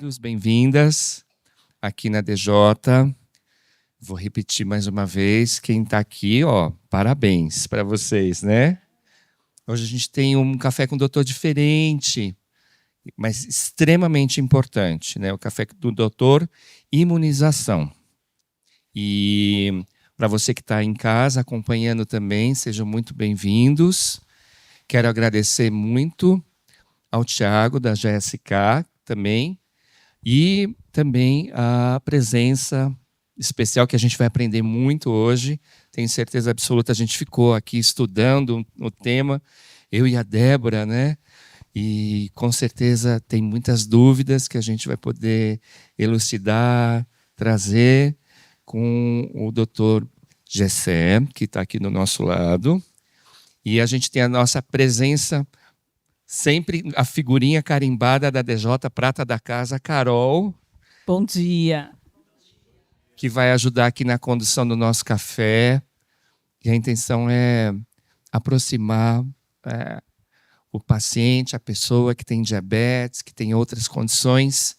bem-vindos, bem-vindas aqui na DJ. Vou repetir mais uma vez, quem está aqui, ó, parabéns para vocês, né? Hoje a gente tem um café com o doutor diferente, mas extremamente importante, né? O café do doutor Imunização. E para você que está em casa acompanhando também, sejam muito bem-vindos. Quero agradecer muito ao Thiago, da GSK, também, e também a presença especial que a gente vai aprender muito hoje. Tenho certeza absoluta, a gente ficou aqui estudando o tema, eu e a Débora, né? E com certeza tem muitas dúvidas que a gente vai poder elucidar, trazer com o doutor Gessé, que está aqui do nosso lado. E a gente tem a nossa presença, sempre a figurinha carimbada da DJ Prata da Casa, Carol. Bom dia. Que vai ajudar aqui na condução do nosso café. E a intenção é aproximar o paciente, a pessoa que tem diabetes, que tem outras condições,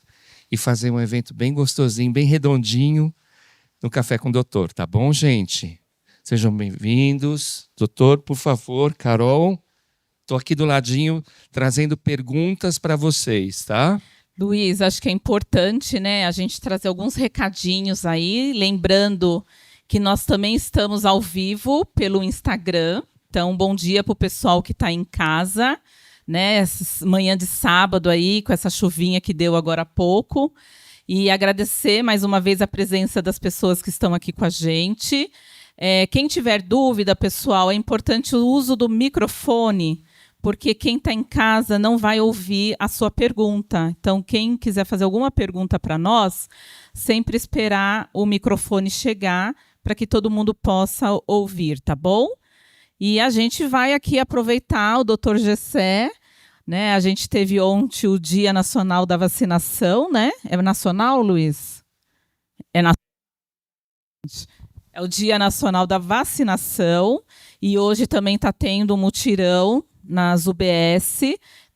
e fazer um evento bem gostosinho, bem redondinho, no Café com o Doutor, tá bom, gente? Sejam bem-vindos. Doutor, por favor, Carol, estou aqui do ladinho trazendo perguntas para vocês, tá? Luiz, acho que é importante, né, a gente trazer alguns recadinhos aí, lembrando que nós também estamos ao vivo pelo Instagram. Então, bom dia para o pessoal que está em casa, né, essa manhã de sábado aí, com essa chuvinha que deu agora há pouco. E agradecer mais uma vez a presença das pessoas que estão aqui com a gente. Quem tiver dúvida, pessoal, é importante o uso do microfone, porque quem está em casa não vai ouvir a sua pergunta. Então, quem quiser fazer alguma pergunta para nós, sempre esperar o microfone chegar para que todo mundo possa ouvir, tá bom? E a gente vai aqui aproveitar o Dr. Gessé, né? A gente teve ontem o Dia Nacional da Vacinação, né? É nacional, Luiz? É nacional. É o Dia Nacional da Vacinação e hoje também está tendo um mutirão nas UBS.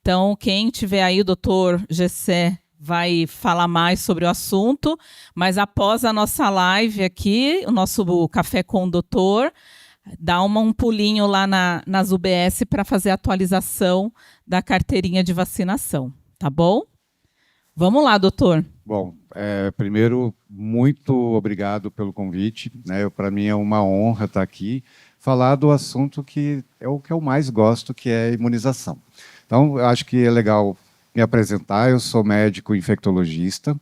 Então, quem tiver aí, o doutor Gessé vai falar mais sobre o assunto, mas após a nossa live aqui, o nosso Café com o Doutor, dá um pulinho lá nas UBS para fazer a atualização da carteirinha de vacinação, tá bom? Vamos lá, doutor. Bom, primeiro, muito obrigado pelo convite, né? Para mim é uma honra estar aqui, falar do assunto que é o que eu mais gosto, que é a imunização. Então, eu acho que é legal me apresentar. Eu sou médico infectologista,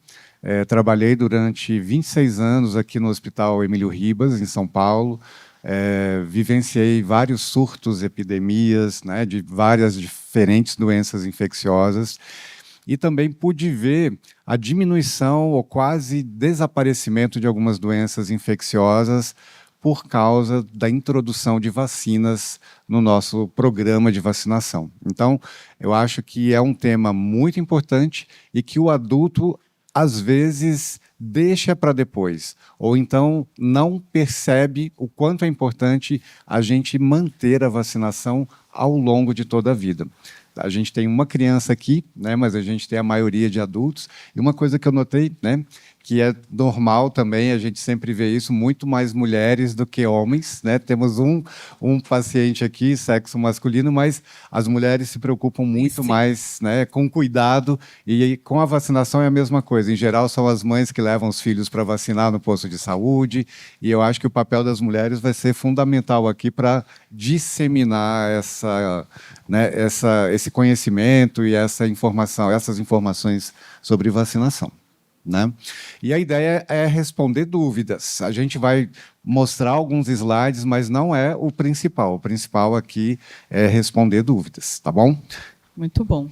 trabalhei durante 26 anos aqui no Hospital Emílio Ribas, em São Paulo. Vivenciei vários surtos, epidemias, né, de várias diferentes doenças infecciosas, e também pude ver a diminuição ou quase desaparecimento de algumas doenças infecciosas por causa da introdução de vacinas no nosso programa de vacinação. Então, eu acho que é um tema muito importante e que o adulto, às vezes, deixa para depois, ou então não percebe o quanto é importante a gente manter a vacinação ao longo de toda a vida. A gente tem uma criança aqui, né, mas a gente tem a maioria de adultos, e uma coisa que eu notei, né, que é normal também, a gente sempre vê isso, muito mais mulheres do que homens, né? Temos um paciente aqui, sexo masculino, mas as mulheres se preocupam muito mais, né, com cuidado, e com a vacinação é a mesma coisa. Em geral, são as mães que levam os filhos para vacinar no posto de saúde, e eu acho que o papel das mulheres vai ser fundamental aqui para disseminar esse conhecimento e essas informações sobre vacinação, né? E a ideia é responder dúvidas. A gente vai mostrar alguns slides, mas não é o principal. O principal aqui é responder dúvidas, tá bom? Muito bom.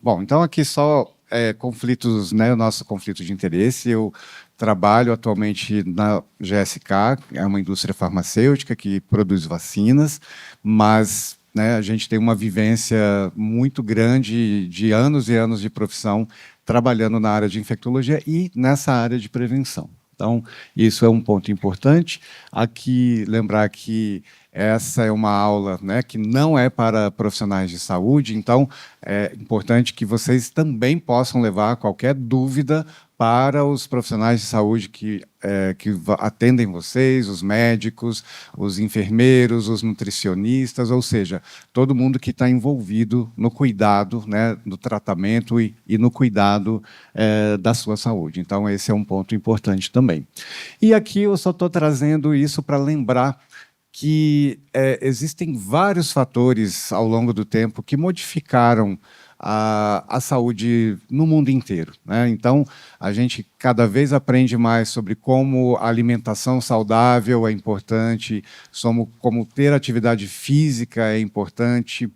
Bom, então aqui só conflitos, né, o nosso conflito de interesse. Eu trabalho atualmente na GSK, é uma indústria farmacêutica que produz vacinas, mas, né, a gente tem uma vivência muito grande de anos e anos de profissão trabalhando na área de infectologia e nessa área de prevenção. Então, isso é um ponto importante. Aqui, lembrar que essa é uma aula, né, que não é para profissionais de saúde, então é importante que vocês também possam levar qualquer dúvida para os profissionais de saúde que atendem vocês, os médicos, os enfermeiros, os nutricionistas, ou seja, todo mundo que está envolvido no cuidado, né, no tratamento e no cuidado da sua saúde. Então, esse é um ponto importante também. E aqui eu só estou trazendo isso para lembrar que existem vários fatores ao longo do tempo que modificaram a saúde no mundo inteiro, né? Então, a gente cada vez aprende mais sobre como a alimentação saudável é importante, como ter atividade física é importante,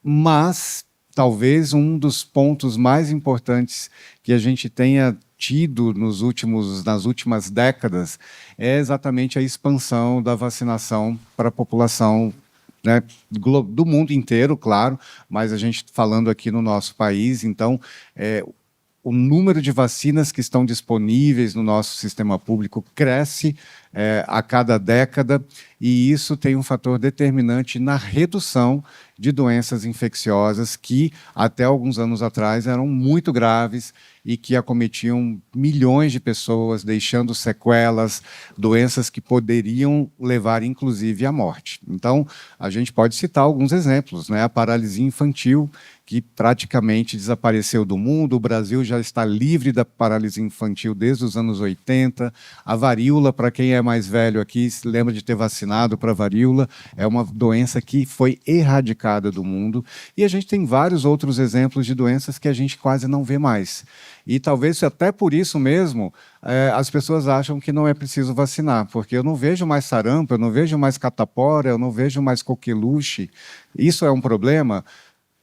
mas talvez um dos pontos mais importantes que a gente tenha tido nas últimas décadas é exatamente a expansão da vacinação para a população, né, do mundo inteiro, claro, mas a gente falando aqui no nosso país, então, o número de vacinas que estão disponíveis no nosso sistema público cresce a cada década, e isso tem um fator determinante na redução de doenças infecciosas que, até alguns anos atrás, eram muito graves e que acometiam milhões de pessoas, deixando sequelas, doenças que poderiam levar, inclusive, à morte. Então, a gente pode citar alguns exemplos, né? A paralisia infantil, que praticamente desapareceu do mundo. O Brasil já está livre da paralisia infantil desde os anos 80. A varíola, para quem é mais velho aqui, se lembra de ter vacinado para a varíola, é uma doença que foi erradicada do mundo. E a gente tem vários outros exemplos de doenças que a gente quase não vê mais. E talvez até por isso mesmo as pessoas acham que não é preciso vacinar, porque eu não vejo mais sarampo, eu não vejo mais catapora, eu não vejo mais coqueluche. Isso é um problema.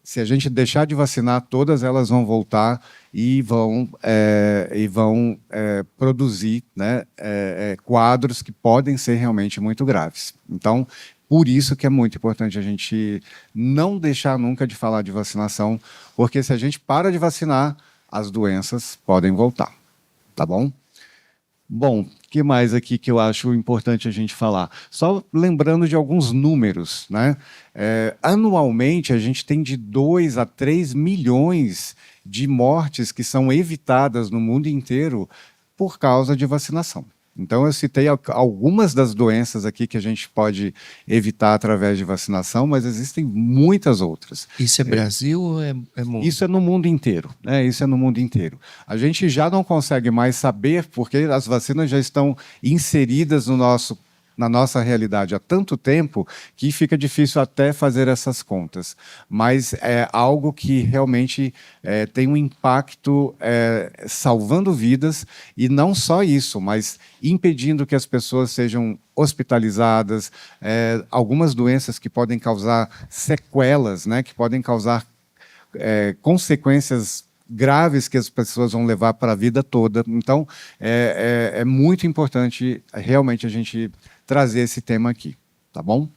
Se a gente deixar de vacinar, todas elas vão voltar e vão produzir, né, quadros que podem ser realmente muito graves. Então, por isso que é muito importante a gente não deixar nunca de falar de vacinação, porque se a gente para de vacinar, as doenças podem voltar. Tá bom? Bom, o que mais aqui que eu acho importante a gente falar? Só lembrando de alguns números, né? Anualmente, a gente tem de 2 a 3 milhões de mortes que são evitadas no mundo inteiro por causa de vacinação. Então, eu citei algumas das doenças aqui que a gente pode evitar através de vacinação, mas existem muitas outras. Isso é Brasil ou é mundo? Isso é no mundo inteiro, né? Isso é no mundo inteiro. A gente já não consegue mais saber, porque as vacinas já estão inseridas na nossa realidade há tanto tempo que fica difícil até fazer essas contas. Mas é algo que realmente tem um impacto salvando vidas, e não só isso, mas impedindo que as pessoas sejam hospitalizadas, algumas doenças que podem causar sequelas, né, que podem causar consequências graves que as pessoas vão levar para a vida toda. Então, é muito importante realmente a gente trazer esse tema aqui, tá bom?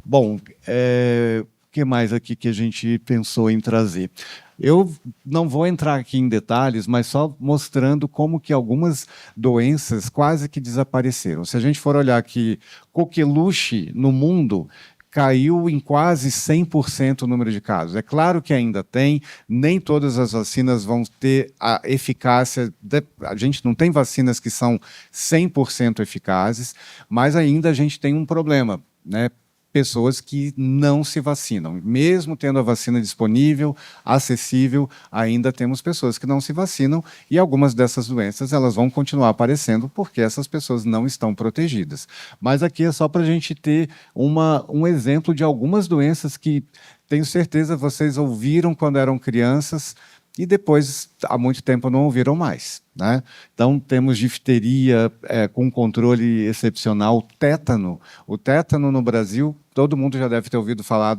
Bom, o que mais aqui que a gente pensou em trazer? Eu não vou entrar aqui em detalhes, mas só mostrando como que algumas doenças quase que desapareceram. Se a gente for olhar aqui, coqueluche no mundo caiu em quase 100% o número de casos. É claro que ainda tem, nem todas as vacinas vão ter a eficácia, a gente não tem vacinas que são 100% eficazes, mas ainda a gente tem um problema, né? Pessoas que não se vacinam. Mesmo tendo a vacina disponível, acessível, ainda temos pessoas que não se vacinam, e algumas dessas doenças elas vão continuar aparecendo porque essas pessoas não estão protegidas. Mas aqui é só para a gente ter um exemplo de algumas doenças que tenho certeza vocês ouviram quando eram crianças e depois, há muito tempo, não ouviram mais, né? Então, temos difteria com controle excepcional, tétano. O tétano no Brasil, todo mundo já deve ter ouvido falar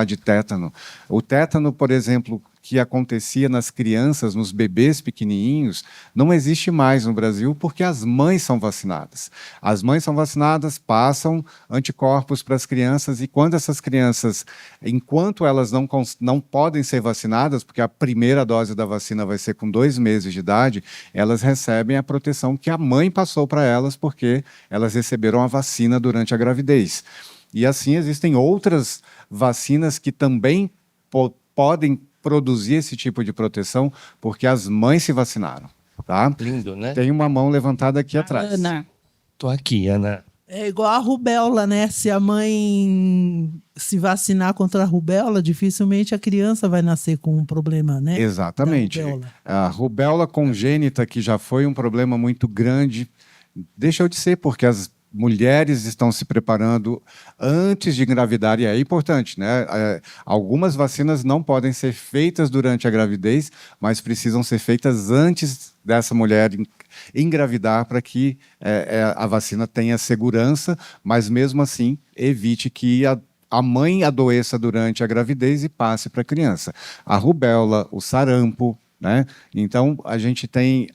de tétano. O tétano, por exemplo, que acontecia nas crianças, nos bebês pequenininhos, não existe mais no Brasil porque as mães são vacinadas. As mães são vacinadas, passam anticorpos para as crianças e quando essas crianças, enquanto elas não podem ser vacinadas, porque a primeira dose da vacina vai ser com 2 meses de idade, elas recebem a proteção que a mãe passou para elas porque elas receberam a vacina durante a gravidez. E assim existem outras vacinas que também podem produzir esse tipo de proteção porque as mães se vacinaram, tá? Lindo, né? Tem uma mão levantada aqui atrás. Ana. Tô aqui, Ana. É igual a rubéola, né? Se a mãe se vacinar contra a rubéola, dificilmente a criança vai nascer com um problema, né? Exatamente. Da rubéola. A rubéola congênita, que já foi um problema muito grande, deixou de ser, porque as mulheres estão se preparando antes de engravidar, e é importante, né? Algumas vacinas não podem ser feitas durante a gravidez, mas precisam ser feitas antes dessa mulher engravidar para que a vacina tenha segurança, mas mesmo assim evite que a mãe adoeça durante a gravidez e passe para a criança. A rubéola, o sarampo, né? Então, a gente tem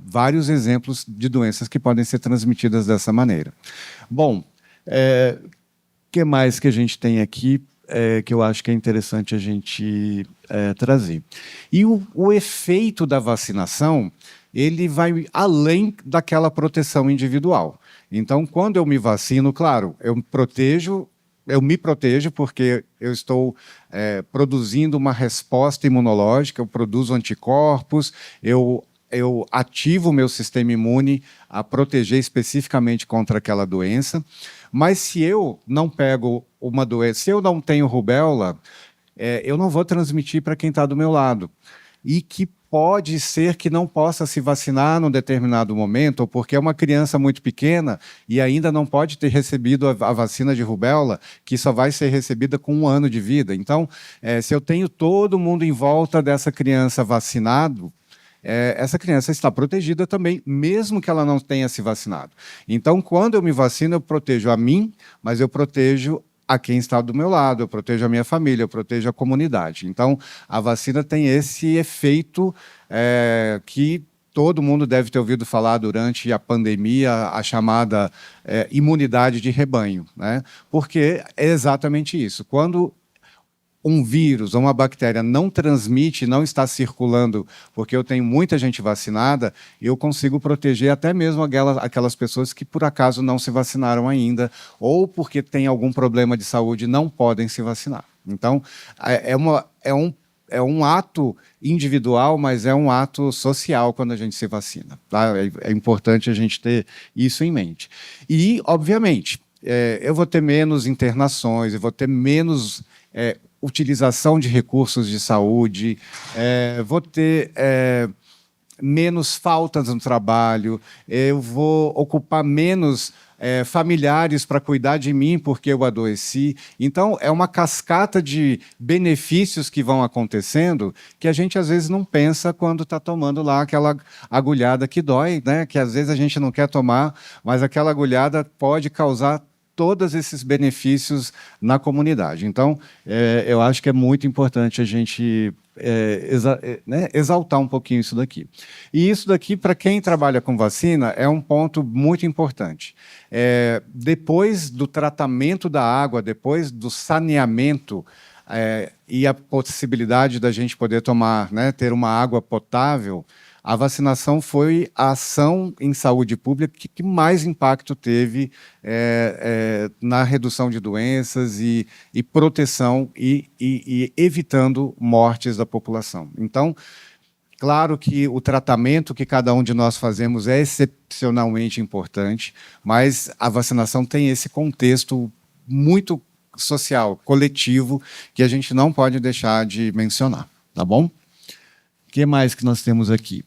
vários exemplos de doenças que podem ser transmitidas dessa maneira. Bom, o que mais que a gente tem aqui que eu acho que é interessante a gente trazer? E o efeito da vacinação, ele vai além daquela proteção individual. Então, quando eu me vacino, claro, eu me protejo porque eu estou produzindo uma resposta imunológica, eu produzo anticorpos, eu ativo o meu sistema imune a proteger especificamente contra aquela doença. Mas se eu não pego uma doença, se eu não tenho rubéola, eu não vou transmitir para quem está do meu lado. E que pode ser que não possa se vacinar num determinado momento, ou porque é uma criança muito pequena e ainda não pode ter recebido a vacina de rubéola, que só vai ser recebida com 1 ano de vida. Então, se eu tenho todo mundo em volta dessa criança vacinado, essa criança está protegida também, mesmo que ela não tenha se vacinado. Então, quando eu me vacino, eu protejo a mim, mas eu protejo a quem está do meu lado, eu protejo a minha família, eu protejo a comunidade. Então, a vacina tem esse efeito que todo mundo deve ter ouvido falar durante a pandemia, a chamada imunidade de rebanho, né? Porque é exatamente isso. Quando um vírus ou uma bactéria não transmite, não está circulando, porque eu tenho muita gente vacinada, eu consigo proteger até mesmo aquelas pessoas que por acaso não se vacinaram ainda, ou porque tem algum problema de saúde e não podem se vacinar. Então, é um ato individual, mas é um ato social quando a gente se vacina. Tá? É importante a gente ter isso em mente. E, obviamente, eu vou ter menos internações, eu vou ter menos utilização de recursos de saúde, vou ter menos faltas no trabalho, eu vou ocupar menos familiares para cuidar de mim porque eu adoeci. Então, é uma cascata de benefícios que vão acontecendo que a gente às vezes não pensa quando está tomando lá aquela agulhada que dói, né? Que às vezes a gente não quer tomar, mas aquela agulhada pode causar todos esses benefícios na comunidade. Então, eu acho que é muito importante a gente exaltar um pouquinho isso daqui. E isso daqui, para quem trabalha com vacina, é um ponto muito importante. Depois do tratamento da água, depois do saneamento e a possibilidade da gente poder tomar, ter uma água potável, a vacinação foi a ação em saúde pública que mais impacto teve na redução de doenças e proteção e evitando mortes da população. Então, claro que o tratamento que cada um de nós fazemos é excepcionalmente importante, mas a vacinação tem esse contexto muito social, coletivo, que a gente não pode deixar de mencionar, tá bom? O que mais que nós temos aqui?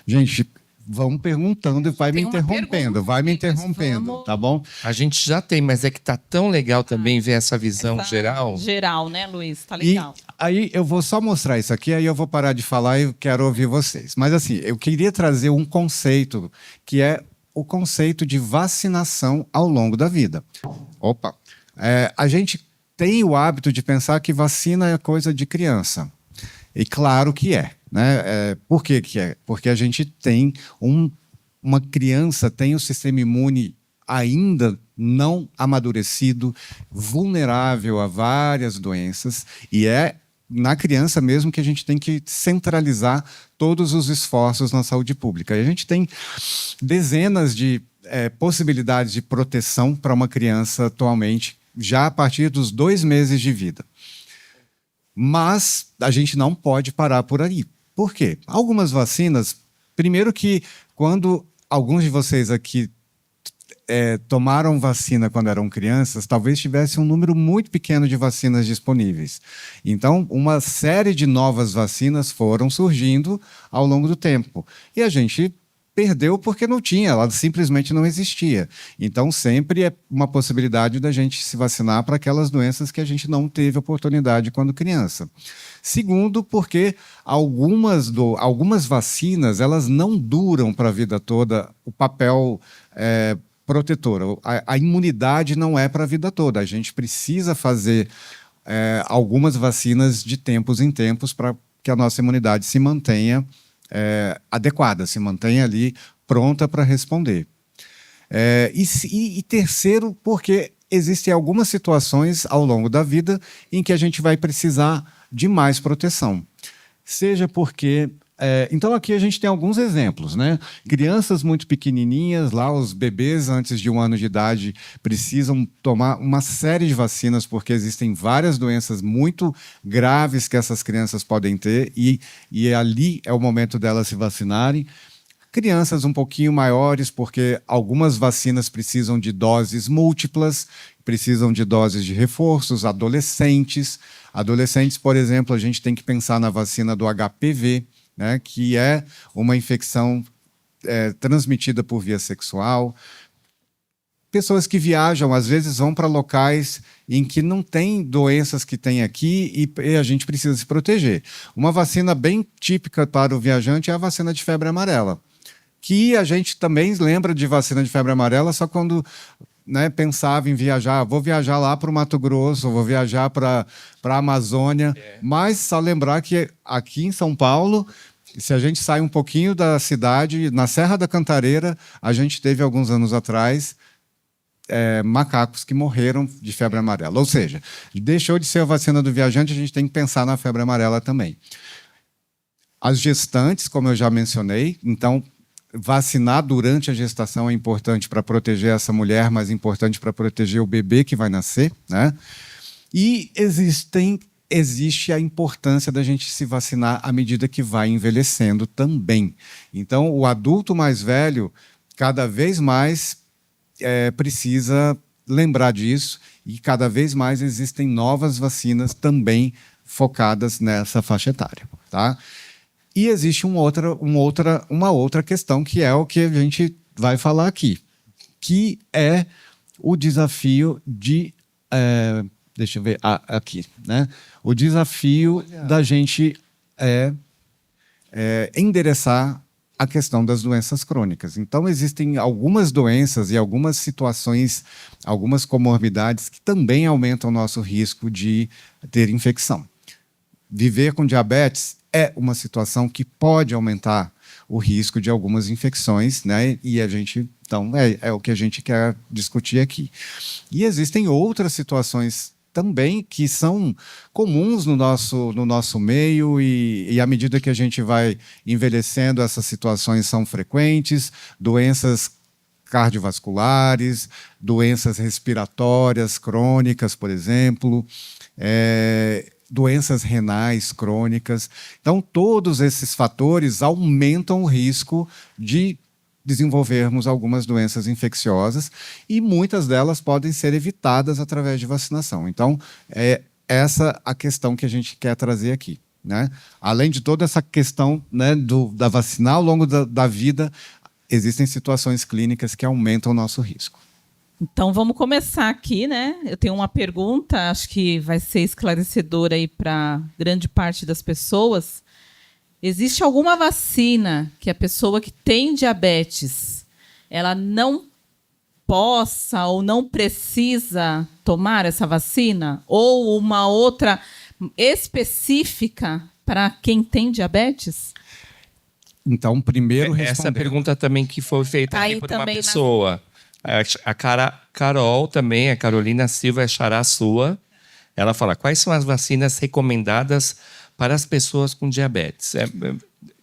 Gente, vão perguntando e vai me interrompendo, vamos... tá bom? A gente já tem, mas é que tá tão legal também ver essa visão geral. Geral, né, Luiz? Tá legal. E aí eu vou só mostrar isso aqui, aí eu vou parar de falar e eu quero ouvir vocês. Mas assim, eu queria trazer um conceito, que é o conceito de vacinação ao longo da vida. Opa! A gente tem o hábito de pensar que vacina é coisa de criança. E claro que é, né? Por que que é? Porque a gente tem uma criança tem o sistema imune ainda não amadurecido, vulnerável a várias doenças, e é na criança mesmo que a gente tem que centralizar todos os esforços na saúde pública. E a gente tem dezenas de possibilidades de proteção para uma criança atualmente, já a partir dos 2 meses de vida. Mas a gente não pode parar por aí. Por quê? Algumas vacinas, primeiro que quando alguns de vocês aqui tomaram vacina quando eram crianças, talvez tivesse um número muito pequeno de vacinas disponíveis. Então, uma série de novas vacinas foram surgindo ao longo do tempo. E a gente perdeu porque não tinha, ela simplesmente não existia. Então, sempre é uma possibilidade da gente se vacinar para aquelas doenças que a gente não teve oportunidade quando criança. Segundo, porque algumas vacinas, elas não duram para a vida toda o papel protetor. A imunidade não é para a vida toda. A gente precisa fazer algumas vacinas de tempos em tempos para que a nossa imunidade se mantenha adequada, se mantenha ali pronta para responder. E terceiro, porque existem algumas situações ao longo da vida em que a gente vai precisar de mais proteção. Seja porque... então, aqui a gente tem alguns exemplos, né? Crianças muito pequenininhas, lá os bebês antes de 1 ano de idade precisam tomar uma série de vacinas porque existem várias doenças muito graves que essas crianças podem ter e ali é o momento delas se vacinarem. Crianças um pouquinho maiores, porque algumas vacinas precisam de doses múltiplas, precisam de doses de reforços. Adolescentes, por exemplo, a gente tem que pensar na vacina do HPV, né, que é uma infecção transmitida por via sexual. Pessoas que viajam, às vezes, vão para locais em que não tem doenças que tem aqui e a gente precisa se proteger. Uma vacina bem típica para o viajante é a vacina de febre amarela, que a gente também lembra de vacina de febre amarela só quando... pensava em viajar, vou viajar lá para o Mato Grosso, vou viajar para a Amazônia, mas só lembrar que aqui em São Paulo, se a gente sai um pouquinho da cidade, na Serra da Cantareira, a gente teve alguns anos atrás macacos que morreram de febre amarela. Ou seja, deixou de ser a vacina do viajante, a gente tem que pensar na febre amarela também. As gestantes, como eu já mencionei, então... vacinar durante a gestação é importante para proteger essa mulher, mas importante para proteger o bebê que vai nascer, né? E existe a importância da gente se vacinar à medida que vai envelhecendo também. Então, o adulto mais velho, cada vez mais precisa lembrar disso e cada vez mais existem novas vacinas também focadas nessa faixa etária, tá? E existe uma outra questão, que é o que a gente vai falar aqui, que é o desafio de... deixa eu ver, aqui, né? O desafio da gente endereçar a questão das doenças crônicas. Então, existem algumas doenças e algumas situações, algumas comorbidades que também aumentam o nosso risco de ter infecção. Viver com diabetes é uma situação que pode aumentar o risco de algumas infecções, né? E a gente, então, é o que a gente quer discutir aqui. E existem outras situações também que são comuns no nosso meio e à medida que a gente vai envelhecendo, essas situações são frequentes, doenças cardiovasculares, doenças respiratórias crônicas, por exemplo, doenças renais crônicas. Então, todos esses fatores aumentam o risco de desenvolvermos algumas doenças infecciosas e muitas delas podem ser evitadas através de vacinação. Então, é essa a questão que a gente quer trazer aqui, né? Além de toda essa questão, né, da vacinar ao longo da vida, existem situações clínicas que aumentam o nosso risco. Então, vamos começar aqui, né? Eu tenho uma pergunta, acho que vai ser esclarecedora aí para grande parte das pessoas. Existe alguma vacina que a pessoa que tem diabetes, ela não possa ou não precisa tomar essa vacina? Ou uma outra específica para quem tem diabetes? Então, primeiro Essa responder. pergunta também que foi feita Aí aqui por uma também pessoa. Carol também, a Carolina Silva é xará sua. Ela fala, quais são as vacinas recomendadas para as pessoas com diabetes?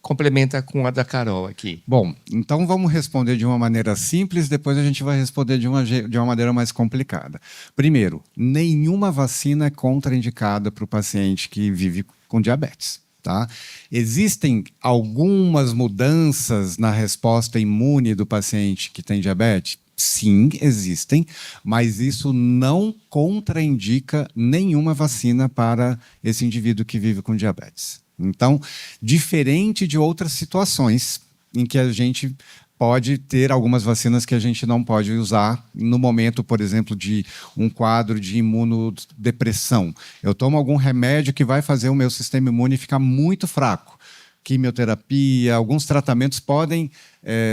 Complementa com a da Carol aqui. Bom, então vamos responder de uma maneira simples, depois a gente vai responder de uma maneira mais complicada. Primeiro, nenhuma vacina é contraindicada para o paciente que vive com diabetes. Tá? Existem algumas mudanças na resposta imune do paciente que tem diabetes? Sim, existem, mas isso não contraindica nenhuma vacina para esse indivíduo que vive com diabetes. Então, diferente de outras situações em que a gente pode ter algumas vacinas que a gente não pode usar no momento, por exemplo, de um quadro de imunodepressão. Eu tomo algum remédio que vai fazer o meu sistema imune ficar muito fraco. Quimioterapia, alguns tratamentos podem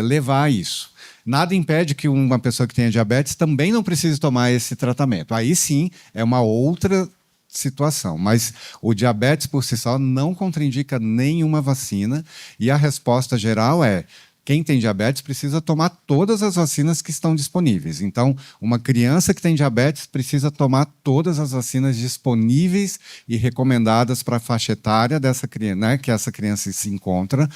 levar a isso. Nada impede que uma pessoa que tenha diabetes também não precise tomar esse tratamento. Aí sim, é uma outra situação. Mas o diabetes por si só não contraindica nenhuma vacina e a resposta geral é: quem tem diabetes precisa tomar todas as vacinas que estão disponíveis. Então, uma criança que tem diabetes precisa tomar todas as vacinas disponíveis e recomendadas para a faixa etária dessa criança, né, que essa criança se encontra.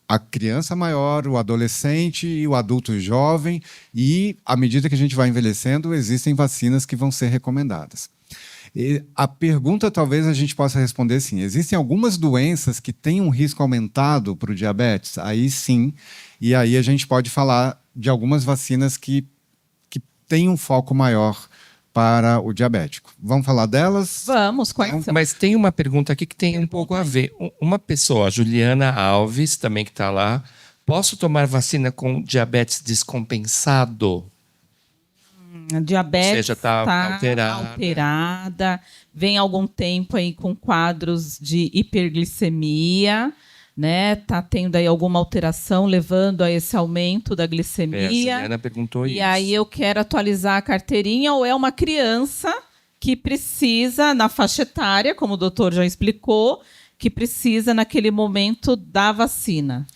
A criança maior, o adolescente e o adulto jovem. E, à medida que a gente vai envelhecendo, existem vacinas que vão ser recomendadas. E a pergunta talvez a gente possa responder assim: existem algumas doenças que têm um risco aumentado para o diabetes? Aí sim, e aí a gente pode falar de algumas vacinas que têm um foco maior para o diabético. Vamos falar delas? Vamos, quais são? Mas tem uma pergunta aqui que tem um pouco a ver. Uma pessoa, a Juliana Alves, também que está lá, posso tomar vacina com diabetes descompensado? A diabetes Ou seja, tá alterada, vem há algum tempo aí com quadros de hiperglicemia, né? Tá tendo aí alguma alteração levando a esse aumento da A glicemia. Juliana perguntou isso. E aí eu quero atualizar a carteirinha, ou é uma criança que precisa, na faixa etária, como o doutor já explicou, que precisa naquele momento da vacina?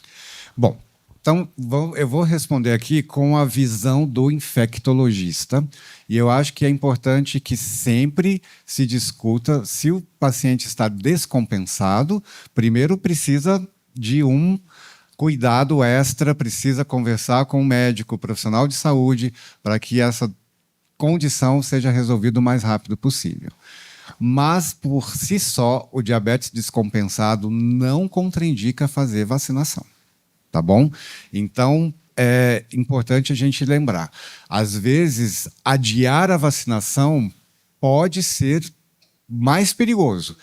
Bom, então eu vou responder aqui com a visão do infectologista. E eu acho que é importante que sempre se discuta se o paciente está descompensado. Primeiro precisa de um cuidado extra, precisa conversar com um médico, profissional de saúde, para que essa condição seja resolvida o mais rápido possível. Mas, por si só, o diabetes descompensado não contraindica fazer vacinação. Tá bom? Então, é importante a gente lembrar. Às vezes, adiar a vacinação pode ser mais perigoso.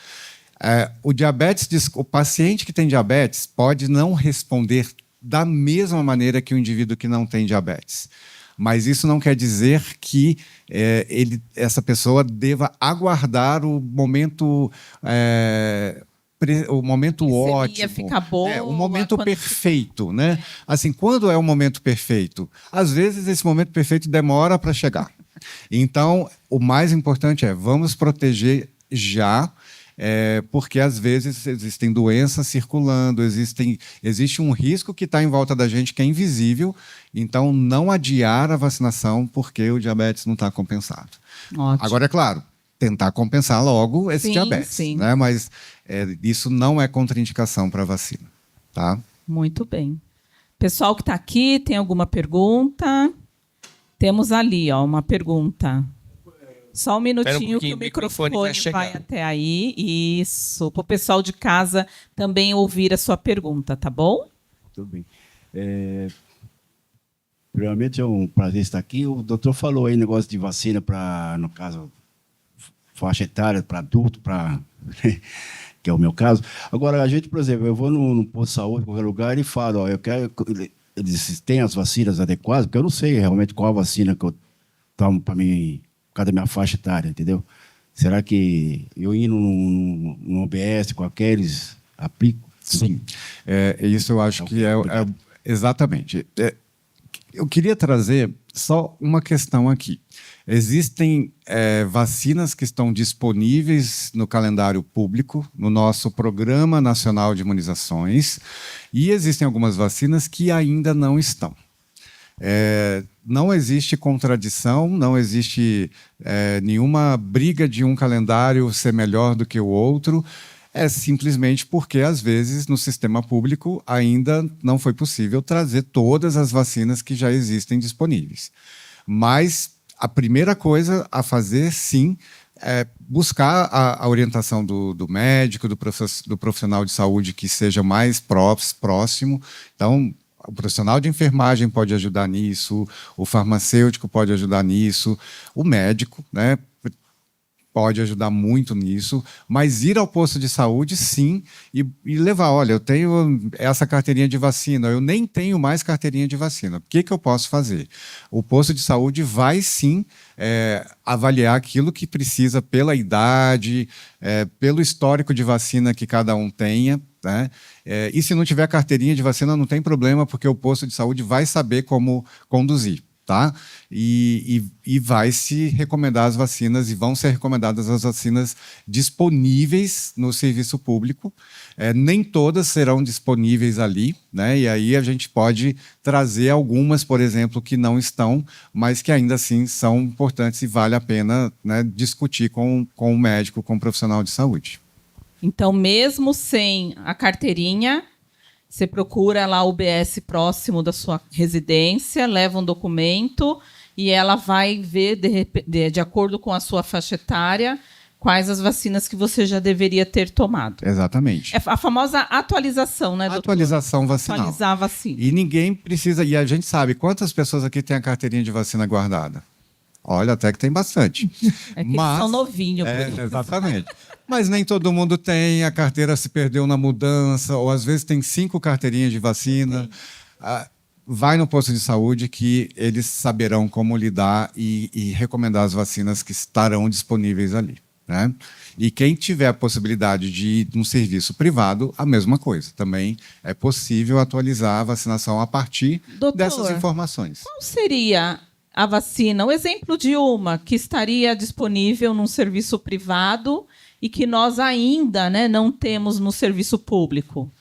O paciente que tem diabetes pode não responder da mesma maneira que o indivíduo que não tem diabetes. Mas isso não quer dizer que essa pessoa deva aguardar o momento ótimo, fica boa, o momento perfeito, né? Assim, quando é o momento perfeito? Às vezes esse momento perfeito demora para chegar. Então, o mais importante vamos proteger já, porque às vezes existem doenças circulando, existe um risco que está em volta da gente que é invisível. Então, não adiar a vacinação porque o diabetes não está compensado. Ótimo. Agora, é claro, tentar compensar logo esse diabetes. Sim. Né? Mas isso não é contraindicação para a vacina. Tá? Muito bem. Pessoal que está aqui, tem alguma pergunta? Temos ali, uma pergunta. Só um minutinho que o microfone vai até aí. Isso. Para o pessoal de casa também ouvir a sua pergunta, tá bom? Tudo bem. Primeiramente, é um prazer estar aqui. O doutor falou aí negócio de vacina para, no caso, faixa etária, para adulto, que é o meu caso. Agora, a gente, por exemplo, eu vou no posto de saúde, em qualquer lugar, e falo, eu quero... Eles têm as vacinas adequadas, porque eu não sei realmente qual a vacina que eu tomo para mim, por causa da minha faixa etária, entendeu? Será que eu indo num OBS qualquer, eles aplicam? Sim. Isso eu acho que exatamente. Eu queria trazer só uma questão aqui. Existem vacinas que estão disponíveis no calendário público, no nosso Programa Nacional de Imunizações, e existem algumas vacinas que ainda não estão. Não existe contradição, não existe nenhuma briga de um calendário ser melhor do que o outro. É simplesmente porque, às vezes, no sistema público ainda não foi possível trazer todas as vacinas que já existem disponíveis. Mas a primeira coisa a fazer, sim, é buscar a orientação do médico, do profissional de saúde que seja mais próximo. Então, o profissional de enfermagem pode ajudar nisso, o farmacêutico pode ajudar nisso, o médico, né, pode ajudar muito nisso, mas ir ao posto de saúde, sim, e levar, olha, eu tenho essa carteirinha de vacina, eu nem tenho mais carteirinha de vacina, o que eu posso fazer? O posto de saúde vai, sim, avaliar aquilo que precisa pela idade, pelo histórico de vacina que cada um tenha, né? E se não tiver carteirinha de vacina, não tem problema, porque o posto de saúde vai saber como conduzir. Tá? E vai se recomendar as vacinas, e vão ser recomendadas as vacinas disponíveis no serviço público. Nem todas serão disponíveis ali, né? E aí a gente pode trazer algumas, por exemplo, que não estão, mas que ainda assim são importantes e vale a pena, né, discutir com o médico, com o profissional de saúde. Então, mesmo sem a carteirinha, você procura lá o UBS próximo da sua residência, leva um documento e ela vai ver, de acordo com a sua faixa etária, quais as vacinas que você já deveria ter tomado. Exatamente. É a famosa atualização, né, doutor? Atualização vacinal. Atualizar a vacina. E ninguém precisa... E a gente sabe quantas pessoas aqui têm a carteirinha de vacina guardada. Olha, até que tem bastante. É que eles são novinhos. Exatamente. Mas nem todo mundo tem, a carteira se perdeu na mudança, ou às vezes tem 5 carteirinhas de vacina. Vai no posto de saúde que eles saberão como lidar e recomendar as vacinas que estarão disponíveis ali, né? E quem tiver a possibilidade de ir num serviço privado, a mesma coisa. Também é possível atualizar a vacinação a partir dessas informações. Qual seria a vacina, o exemplo de uma que estaria disponível num serviço privado e que nós ainda, né, não temos no serviço público?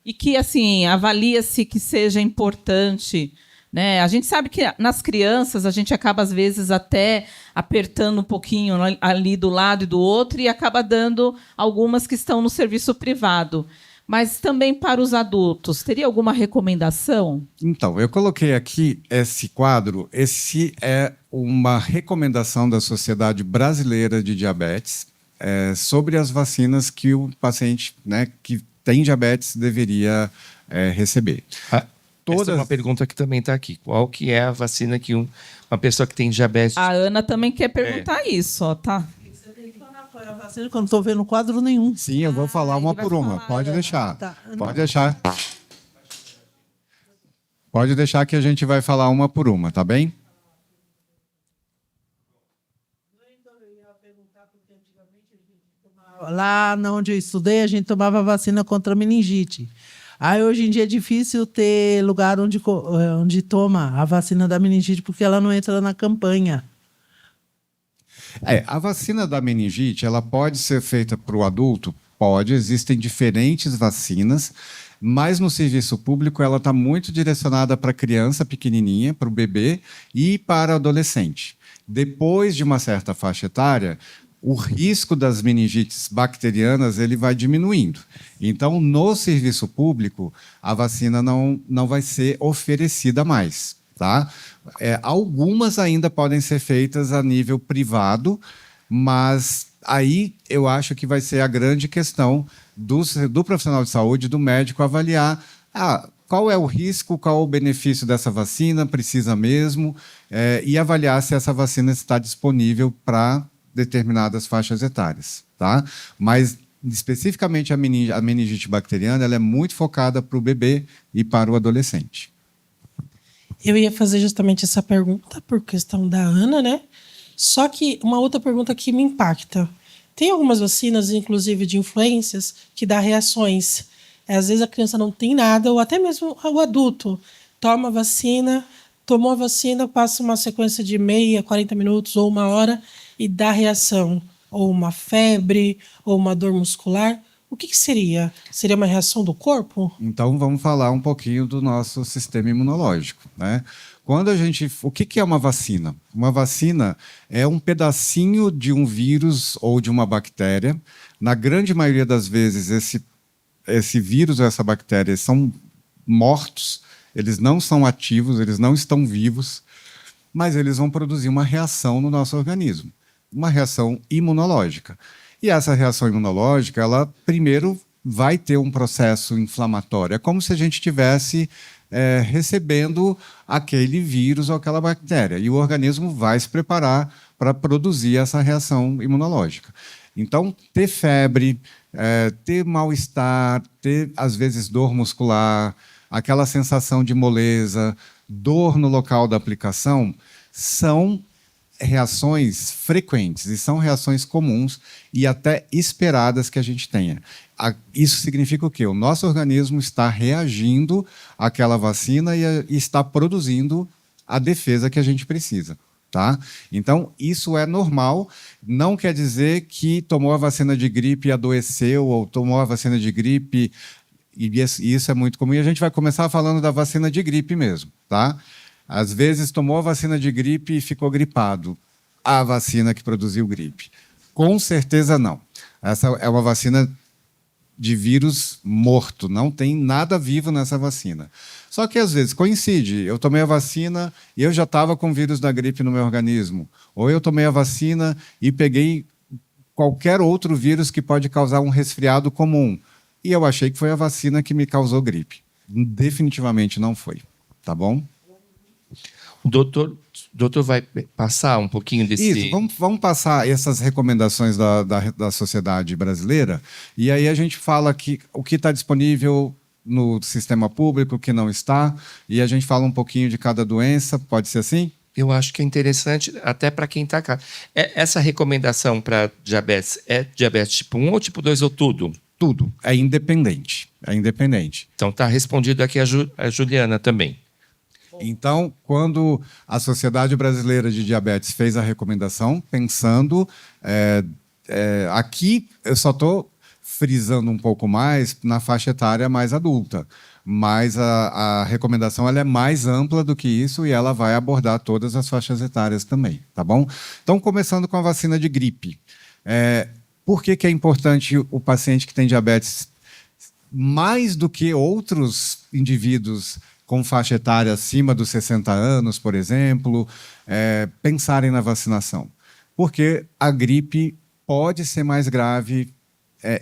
E que, assim, avalia-se que seja importante, né? A gente sabe que nas crianças a gente acaba, às vezes, até apertando um pouquinho ali do lado e do outro e acaba dando algumas que estão no serviço privado. Mas também para os adultos, teria alguma recomendação? Então, eu coloquei aqui esse quadro. Esse é uma recomendação da Sociedade Brasileira de Diabetes sobre as vacinas que o paciente, né, que tem diabetes deveria receber. Essa é uma pergunta que também está aqui. Qual que é a vacina que uma pessoa que tem diabetes... A Ana também quer perguntar isso, ó, tá? A vacina, que eu não estou vendo quadro nenhum. Sim, eu vou falar uma por uma. Pode deixar. Tá. Pode deixar. Pode deixar que a gente vai falar uma por uma, tá bem? Lá onde eu estudei, a gente tomava vacina contra meningite. Aí, hoje em dia, é difícil ter lugar onde toma a vacina da meningite, porque ela não entra na campanha. A vacina da meningite, ela pode ser feita para o adulto? Pode, existem diferentes vacinas, mas no serviço público ela está muito direcionada para a criança pequenininha, para o bebê e para o adolescente. Depois de uma certa faixa etária, o risco das meningites bacterianas ele vai diminuindo. Então, no serviço público, a vacina não vai ser oferecida mais. Tá? Algumas ainda podem ser feitas a nível privado, mas aí eu acho que vai ser a grande questão do profissional de saúde, do médico, avaliar qual é o risco, qual é o benefício dessa vacina, precisa mesmo, e avaliar se essa vacina está disponível para determinadas faixas etárias. Tá? Mas, especificamente, a meningite bacteriana ela é muito focada para o bebê e para o adolescente. Eu ia fazer justamente essa pergunta por questão da Ana, né? Só que uma outra pergunta que me impacta. Tem algumas vacinas, inclusive de influências, que dá reações. Às vezes a criança não tem nada, ou até mesmo o adulto toma a vacina, tomou a vacina, passa uma sequência de meia, 40 minutos ou 1 hora e dá reação, ou uma febre, ou uma dor muscular. O que seria? Seria uma reação do corpo? Então, vamos falar um pouquinho do nosso sistema imunológico, né? O que é uma vacina? Uma vacina é um pedacinho de um vírus ou de uma bactéria. Na grande maioria das vezes, esse vírus ou essa bactéria são mortos, eles não são ativos, eles não estão vivos, mas eles vão produzir uma reação no nosso organismo, uma reação imunológica. E essa reação imunológica, ela primeiro vai ter um processo inflamatório. É como se a gente estivesse recebendo aquele vírus ou aquela bactéria. E o organismo vai se preparar para produzir essa reação imunológica. Então, ter febre, ter mal-estar, ter, às vezes, dor muscular, aquela sensação de moleza, dor no local da aplicação, são reações frequentes e são reações comuns e até esperadas que a gente tenha. Isso significa o quê? O nosso organismo está reagindo àquela vacina e está produzindo a defesa que a gente precisa. Tá? Então, isso é normal, não quer dizer que tomou a vacina de gripe e adoeceu, ou tomou a vacina de gripe, e isso é muito comum, e a gente vai começar falando da vacina de gripe mesmo. Tá? Às vezes tomou a vacina de gripe e ficou gripado. A vacina que produziu gripe. Com certeza não. Essa é uma vacina de vírus morto, não tem nada vivo nessa vacina. Só que às vezes coincide, eu tomei a vacina e eu já estava com o vírus da gripe no meu organismo. Ou eu tomei a vacina e peguei qualquer outro vírus que pode causar um resfriado comum. E eu achei que foi a vacina que me causou gripe. Definitivamente não foi. Tá bom? O doutor vai passar um pouquinho desse... Isso, vamos passar essas recomendações da sociedade brasileira, e aí a gente fala que o que está disponível no sistema público, o que não está, e a gente fala um pouquinho de cada doença, pode ser assim? Eu acho que é interessante, até para quem está cá. Essa recomendação para diabetes é diabetes tipo 1 ou tipo 2 ou tudo? Tudo, é independente. Então está respondido aqui a Juliana também. Então, quando a Sociedade Brasileira de Diabetes fez a recomendação, pensando... aqui eu só estou frisando um pouco mais na faixa etária mais adulta, mas a recomendação ela é mais ampla do que isso e ela vai abordar todas as faixas etárias também, tá bom? Então, começando com a vacina de gripe. Por que é importante o paciente que tem diabetes, mais do que outros indivíduos com faixa etária acima dos 60 anos, por exemplo, pensarem na vacinação? Porque a gripe pode ser mais grave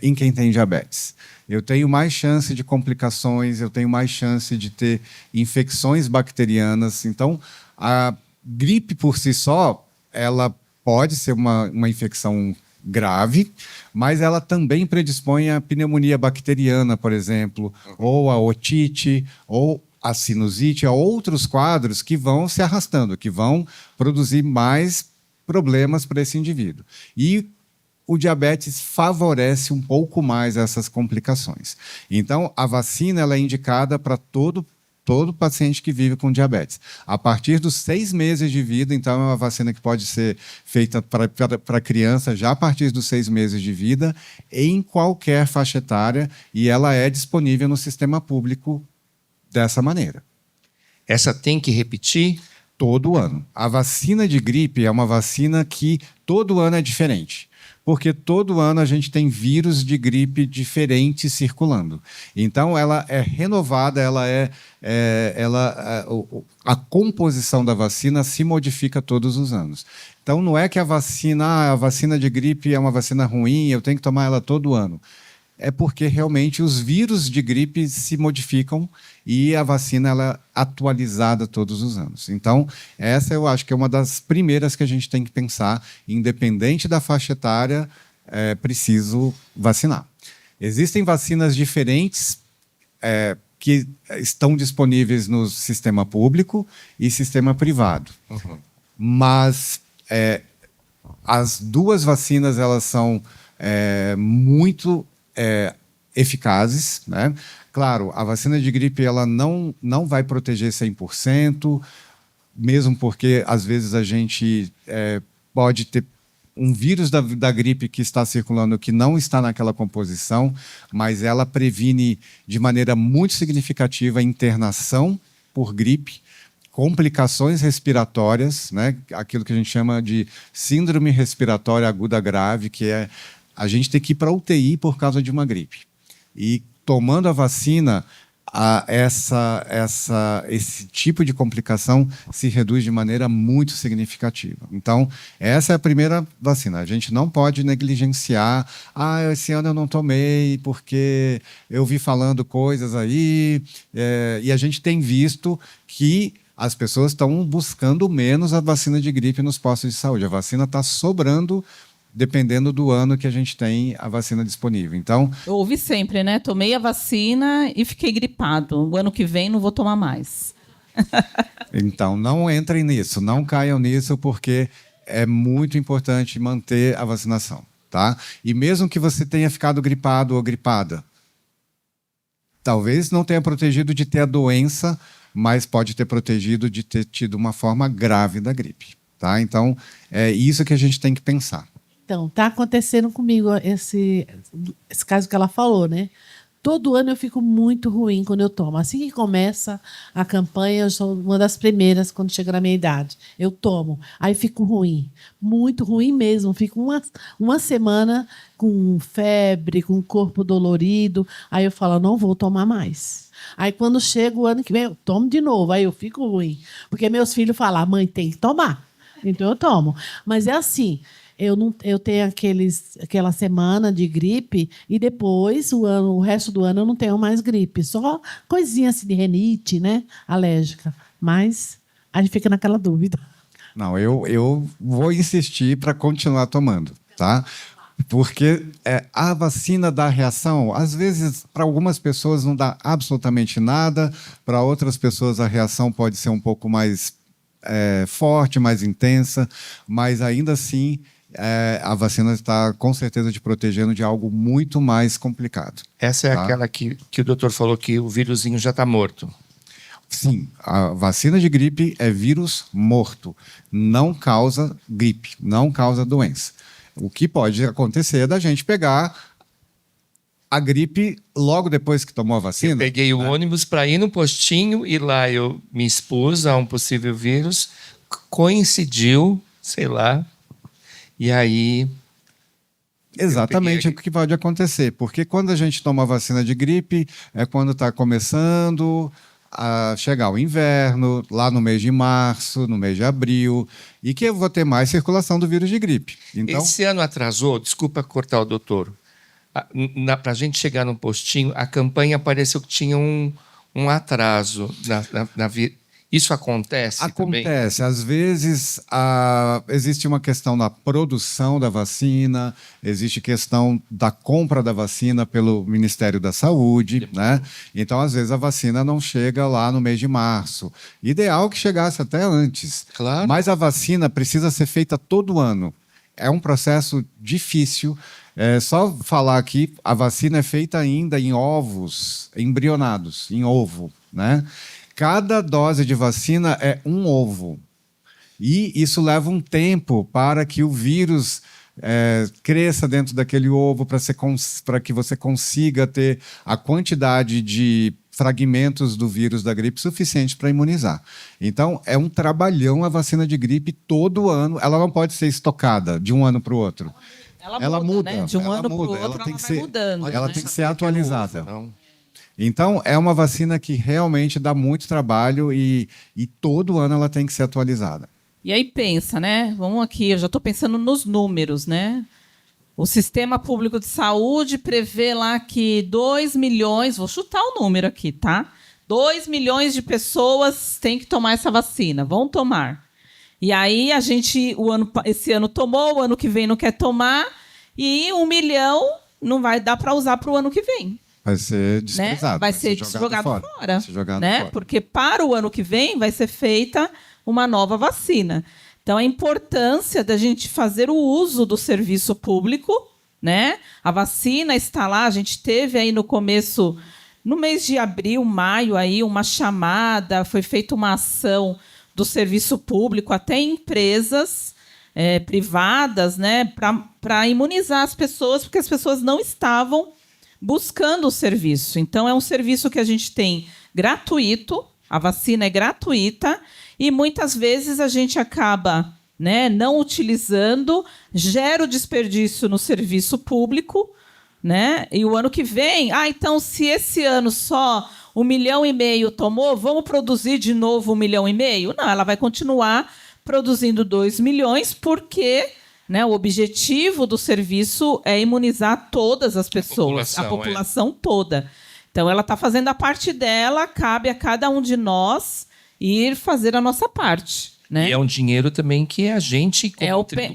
em quem tem diabetes. Eu tenho mais chance de complicações, eu tenho mais chance de ter infecções bacterianas. Então, a gripe por si só, ela pode ser uma infecção grave, mas ela também predispõe à pneumonia bacteriana, por exemplo, ou a otite, ou a sinusite, a outros quadros que vão se arrastando, que vão produzir mais problemas para esse indivíduo. E o diabetes favorece um pouco mais essas complicações. Então, a vacina ela é indicada para todo paciente que vive com diabetes. A partir dos 6 meses de vida, então, é uma vacina que pode ser feita para criança já a partir dos 6 meses de vida, em qualquer faixa etária, e ela é disponível no sistema público dessa maneira. Essa tem que repetir? Todo ano. A vacina de gripe é uma vacina que todo ano é diferente. Porque todo ano a gente tem vírus de gripe diferentes circulando. Então, ela é renovada, a composição da vacina se modifica todos os anos. Então, não é que a vacina de gripe é uma vacina ruim, eu tenho que tomar ela todo ano. É porque realmente os vírus de gripe se modificam e a vacina ela é atualizada todos os anos. Então, essa eu acho que é uma das primeiras que a gente tem que pensar, independente da faixa etária, é preciso vacinar. Existem vacinas diferentes que estão disponíveis no sistema público e sistema privado. Uhum. Mas as duas vacinas elas são muito eficazes, né? Claro, a vacina de gripe ela não vai proteger 100%, mesmo porque às vezes a gente pode ter um vírus da gripe que está circulando que não está naquela composição, mas ela previne de maneira muito significativa a internação por gripe, complicações respiratórias, né? Aquilo que a gente chama de síndrome respiratória aguda grave, que é a gente ter que ir para a UTI por causa de uma gripe. E tomando a vacina, esse tipo de complicação se reduz de maneira muito significativa. Então, essa é a primeira vacina. A gente não pode negligenciar. Esse ano eu não tomei porque eu vi falando coisas aí. E a gente tem visto que as pessoas estão buscando menos a vacina de gripe nos postos de saúde. A vacina está sobrando dependendo do ano que a gente tem a vacina disponível. Então, eu ouvi sempre, né? Tomei a vacina e fiquei gripado. O ano que vem não vou tomar mais. Então, não entrem nisso, não caiam nisso, porque é muito importante manter a vacinação, tá? E mesmo que você tenha ficado gripado ou gripada, talvez não tenha protegido de ter a doença, mas pode ter protegido de ter tido uma forma grave da gripe, tá? Então, é isso que a gente tem que pensar. Então, está acontecendo comigo esse caso que ela falou, né? Todo ano eu fico muito ruim quando eu tomo. Assim que começa a campanha, eu sou uma das primeiras quando chega na minha idade. Eu tomo. Aí fico ruim. Muito ruim mesmo. Fico uma semana com febre, com o corpo dolorido. Aí eu falo, não vou tomar mais. Aí quando chega o ano que vem, eu tomo de novo. Aí eu fico ruim. Porque meus filhos falam, mãe, tem que tomar. Então eu tomo. Mas é assim... Eu tenho aquela semana de gripe e depois, o resto do ano, eu não tenho mais gripe. Só coisinha assim de rinite, né? Alérgica. Mas a gente fica naquela dúvida. Não, eu vou insistir para continuar tomando, tá? Porque a vacina dá reação, às vezes, para algumas pessoas não dá absolutamente nada, para outras pessoas a reação pode ser um pouco mais forte, mais intensa, mas ainda assim... a vacina está, com certeza, te protegendo de algo muito mais complicado. Essa é tá? aquela que o doutor falou que o vírusinho já está morto. Sim, a vacina de gripe é vírus morto. Não causa gripe, não causa doença. O que pode acontecer é da gente pegar a gripe logo depois que tomou a vacina. Eu peguei o ônibus para ir no postinho e lá eu me expus a um possível vírus. Coincidiu, sei lá... E aí... Exatamente o que pode acontecer. Porque quando a gente toma a vacina de gripe, é quando está começando a chegar o inverno, lá no mês de março, no mês de abril, e que eu vou ter mais circulação do vírus de gripe. Então, esse ano atrasou, desculpa cortar o doutor, para a gente chegar no postinho, a campanha pareceu que tinha um atraso Isso acontece também? Acontece. Às vezes, existe uma questão na produção da vacina, existe questão da compra da vacina pelo Ministério da Saúde, né? Então, às vezes, a vacina não chega lá no mês de março. Ideal que chegasse até antes. Claro. Mas a vacina precisa ser feita todo ano. É um processo difícil. É só falar aqui, a vacina é feita ainda em ovos embrionados, em ovo, né? Cada dose de vacina é um ovo. E isso leva um tempo para que o vírus cresça dentro daquele ovo, para que você consiga ter a quantidade de fragmentos do vírus da gripe suficiente para imunizar. Então, é um trabalhão a vacina de gripe todo ano. Ela não pode ser estocada de um ano para o outro. Ela muda, né? De um ano para o outro, ela vai mudando. Ela né? tem que ser atualizada. Não. Então, é uma vacina que realmente dá muito trabalho e todo ano ela tem que ser atualizada. E aí pensa, né? Vamos aqui, eu já estou pensando nos números, né? O Sistema Público de Saúde prevê lá que 2 milhões, vou chutar o número aqui, tá? 2 milhões de pessoas têm que tomar essa vacina, vão tomar. E aí a gente, esse ano tomou, o ano que vem não quer tomar, e 1 milhão não vai dar para usar para o ano que vem. Vai ser desprezado. Né? Vai ser jogado fora. Vai ser jogado né? fora. Porque para o ano que vem vai ser feita uma nova vacina. Então, a importância da gente fazer o uso do serviço público, né? A vacina está lá, a gente teve aí no começo, no mês de abril, maio, aí, uma chamada, foi feita uma ação do serviço público, até empresas privadas, né, para imunizar as pessoas, porque as pessoas não estavam buscando o serviço. Então, é um serviço que a gente tem gratuito, a vacina é gratuita, e muitas vezes a gente acaba, né, não utilizando, gera o desperdício no serviço público, né? E o ano que vem, então se esse ano só 1,5 milhão tomou, vamos produzir de novo 1,5 milhão? Não, ela vai continuar produzindo 2 milhões, porque, né, o objetivo do serviço é imunizar todas as pessoas, a população toda. Então, ela está fazendo a parte dela, cabe a cada um de nós ir fazer a nossa parte. Né? E é um dinheiro também que a gente... É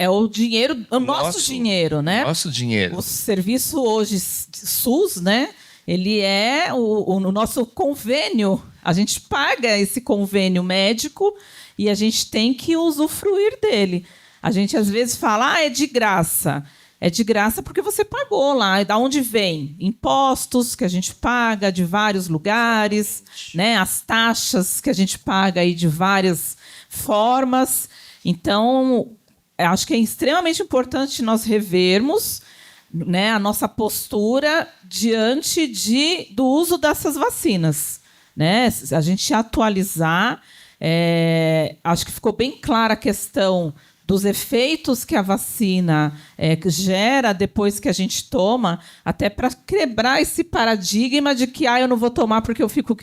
o dinheiro, o nosso dinheiro, né? Nosso dinheiro. O serviço hoje, SUS, né? Ele é o nosso convênio. A gente paga esse convênio médico e a gente tem que usufruir dele. A gente, às vezes, fala, é de graça. É de graça porque você pagou lá. E da onde vem? Impostos que a gente paga de vários lugares, né? As taxas que a gente paga aí de várias formas. Então, acho que é extremamente importante nós revermos, né, a nossa postura diante do uso dessas vacinas. Né? A gente atualizar. Acho que ficou bem clara a questão dos efeitos que a vacina gera depois que a gente toma, até para quebrar esse paradigma de que eu não vou tomar porque eu fico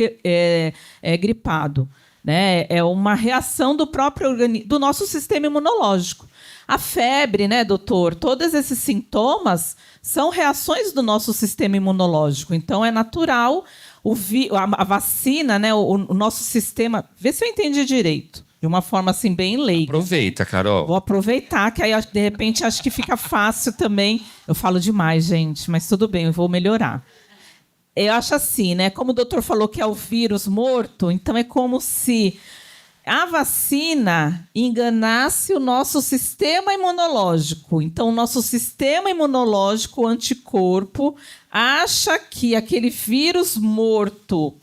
gripado. Né? É uma reação do próprio do nosso sistema imunológico. A febre, né, doutor? Todos esses sintomas são reações do nosso sistema imunológico. Então, é natural a vacina, né, o nosso sistema... Vê se eu entendi direito. De uma forma assim bem leiga. Aproveita, Carol. Vou aproveitar, que aí, de repente, acho que fica fácil também. Eu falo demais, gente, mas tudo bem, eu vou melhorar. Eu acho assim, né? Como o doutor falou que é o vírus morto, então é como se a vacina enganasse o nosso sistema imunológico. Então, o nosso sistema imunológico, o anticorpo, acha que aquele vírus morto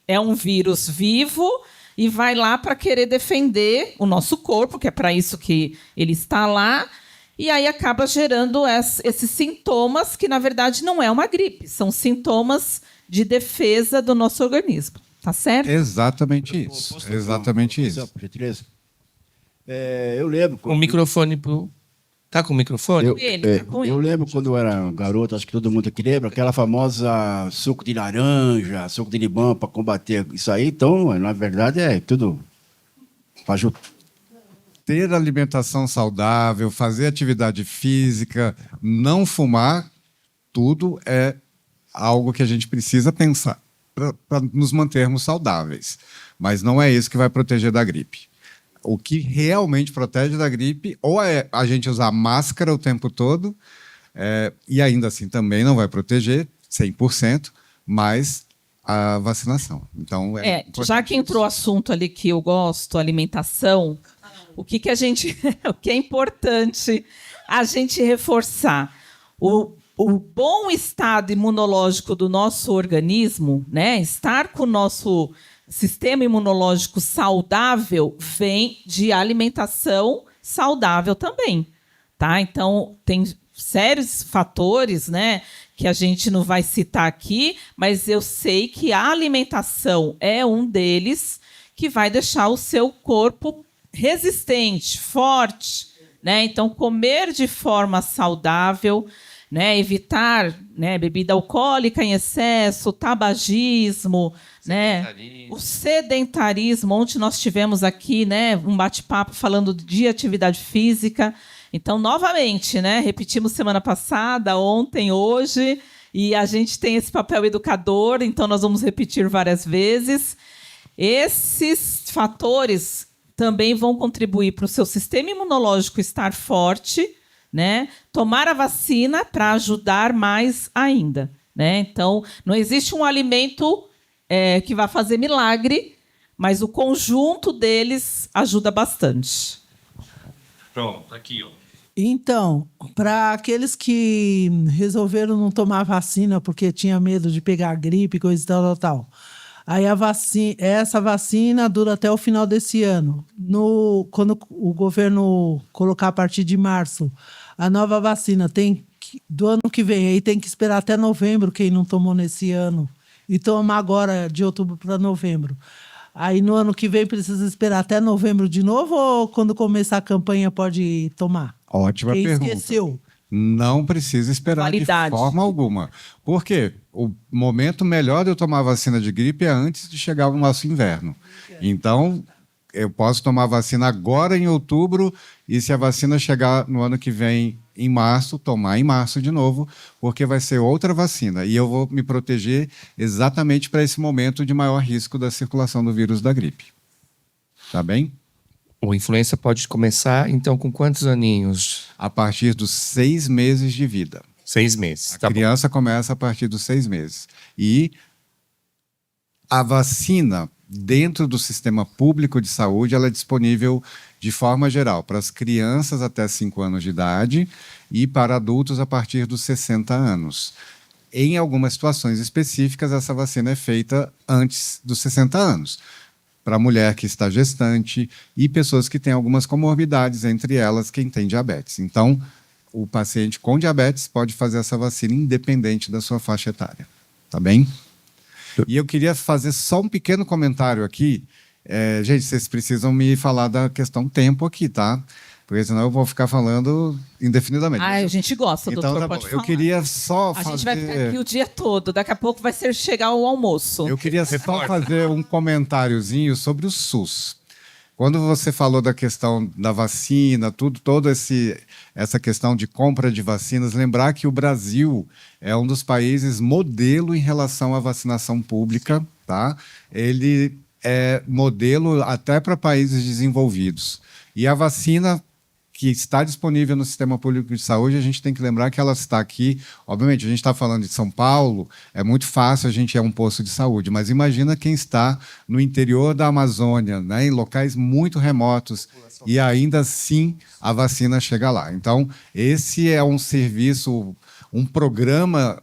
é um vírus vivo e vai lá para querer defender o nosso corpo, que é para isso que ele está lá. E aí acaba gerando esses sintomas que, na verdade, não é uma gripe. São sintomas de defesa do nosso organismo. Tá certo? Exatamente isso. Exatamente isso. Por gentileza? Eu lembro... O microfone... Tá com o microfone? Eu lembro quando eu era garoto, acho que todo mundo aqui lembra, aquela famosa suco de laranja, suco de limão para combater isso aí. Então, na verdade, é tudo... Ter alimentação saudável, fazer atividade física, não fumar, tudo é algo que a gente precisa pensar para nos mantermos saudáveis. Mas não é isso que vai proteger da gripe. O que realmente protege da gripe ou é a gente usar máscara o tempo todo, e ainda assim também não vai proteger 100%, mas a vacinação. Então, já que entrou o assunto ali que eu gosto, alimentação... O que é importante a gente reforçar? O bom estado imunológico do nosso organismo, né? Estar com o nosso sistema imunológico saudável, vem de alimentação saudável também. Tá? Então, tem sérios fatores, né, que a gente não vai citar aqui, mas eu sei que a alimentação é um deles que vai deixar o seu corpo resistente, forte, né? Então, comer de forma saudável, né? Evitar, né, bebida alcoólica em excesso, tabagismo, né? O sedentarismo. Ontem nós tivemos aqui, né, um bate-papo falando de atividade física. Então, novamente, né, repetimos semana passada, ontem, hoje, e a gente tem esse papel educador, então nós vamos repetir várias vezes. Esses fatores também vão contribuir para o seu sistema imunológico estar forte, né? Tomar a vacina para ajudar mais ainda, né? Então, não existe um alimento que vai fazer milagre, mas o conjunto deles ajuda bastante. Pronto, aqui, ó. Então, para aqueles que resolveram não tomar vacina porque tinha medo de pegar gripe, coisa e tal, Aí essa vacina dura até o final desse ano. Quando o governo colocar a partir de março a nova vacina do ano que vem, aí tem que esperar até novembro, quem não tomou nesse ano, e tomar agora de outubro para novembro. Aí no ano que vem precisa esperar até novembro de novo, ou quando começar a campanha pode tomar? Ótima Quem pergunta. esqueceu? Não precisa esperar Validade. de forma alguma. Por quê? O momento melhor de eu tomar a vacina de gripe é antes de chegar o nosso inverno. Então, eu posso tomar a vacina agora em outubro e se a vacina chegar no ano que vem, em março, tomar em março de novo, porque vai ser outra vacina. E eu vou me proteger exatamente para esse momento de maior risco da circulação do vírus da gripe. Tá bem? O influenza pode começar, então, com quantos aninhos? A partir dos 6 meses de vida. 6 meses. A Tá bom. criança começa a partir dos 6 meses. E a vacina, dentro do sistema público de saúde, ela é disponível de forma geral para as crianças até 5 anos de idade e para adultos a partir dos 60 anos. Em algumas situações específicas, essa vacina é feita antes dos 60 anos. Para a mulher que está gestante e pessoas que têm algumas comorbidades, entre elas quem tem diabetes. Então, o paciente com diabetes pode fazer essa vacina independente da sua faixa etária. Tá bem? E eu queria fazer só um pequeno comentário aqui. Gente, vocês precisam me falar da questão tempo aqui, tá? Porque senão eu vou ficar falando indefinidamente. A gente gosta, Então, doutor, tá bom. pode Eu falar. queria só A fazer... gente vai ficar aqui o dia todo. Daqui a pouco vai chegar o almoço. Eu queria só fazer um comentáriozinho sobre o SUS. Quando você falou da questão da vacina, toda essa questão de compra de vacinas, lembrar que o Brasil é um dos países modelo em relação à vacinação pública, tá? Ele é modelo até para países desenvolvidos. E a vacina que está disponível no sistema público de saúde, a gente tem que lembrar que ela está aqui. Obviamente, a gente está falando de São Paulo, é muito fácil, a gente é um posto de saúde, mas imagina quem está no interior da Amazônia, né, em locais muito remotos, e ainda assim a vacina chega lá. Então, esse é um serviço, um programa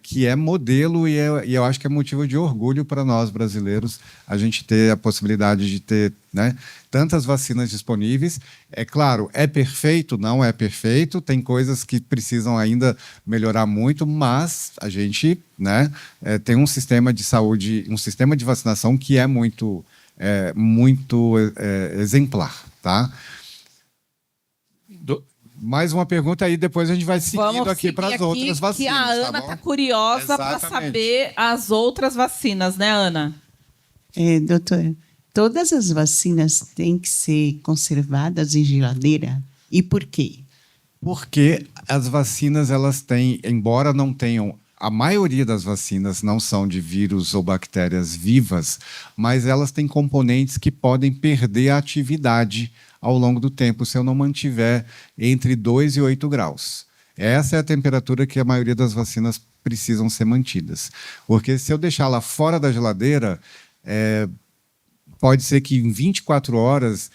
que é modelo e eu acho que é motivo de orgulho para nós brasileiros a gente ter a possibilidade de ter, né, tantas vacinas disponíveis. É claro, é perfeito? Não é perfeito, tem coisas que precisam ainda melhorar muito, mas a gente, né, tem um sistema de saúde, um sistema de vacinação que é muito exemplar. Tá? Mais uma pergunta aí, depois a gente vai seguindo aqui para as outras vacinas. Que a Ana está curiosa para saber as outras vacinas, né, Ana? Doutor, todas as vacinas têm que ser conservadas em geladeira? E por quê? Porque as vacinas, elas têm, embora não tenham, a maioria das vacinas não são de vírus ou bactérias vivas, mas elas têm componentes que podem perder a atividade ao longo do tempo, se eu não mantiver entre 2 e 8 graus. Essa é a temperatura que a maioria das vacinas precisam ser mantidas. Porque se eu deixar lá fora da geladeira, pode ser que em 24 horas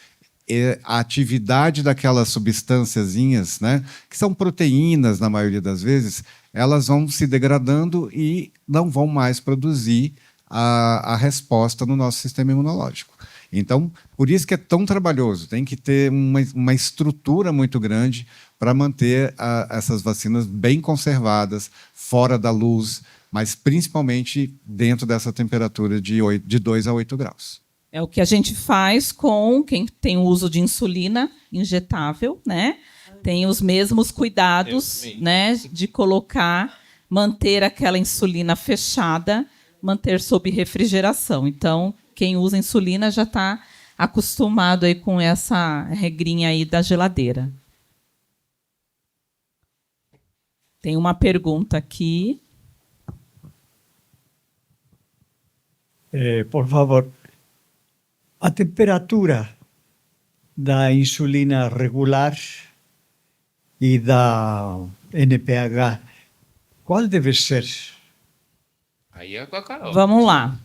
a atividade daquelas substânciazinhas, né, que são proteínas na maioria das vezes, elas vão se degradando e não vão mais produzir a resposta no nosso sistema imunológico. Então, por isso que é tão trabalhoso, tem que ter uma estrutura muito grande para manter essas vacinas bem conservadas, fora da luz, mas principalmente dentro dessa temperatura de 2 a 8 graus. É o que a gente faz com quem tem o uso de insulina injetável, né? Tem os mesmos cuidados, né, de manter aquela insulina fechada, manter sob refrigeração. Então, quem usa insulina já está acostumado aí com essa regrinha aí da geladeira. Tem uma pergunta aqui. Por favor, a temperatura da insulina regular e da NPH, qual deve ser? Aí é com a Carol. Vamos lá.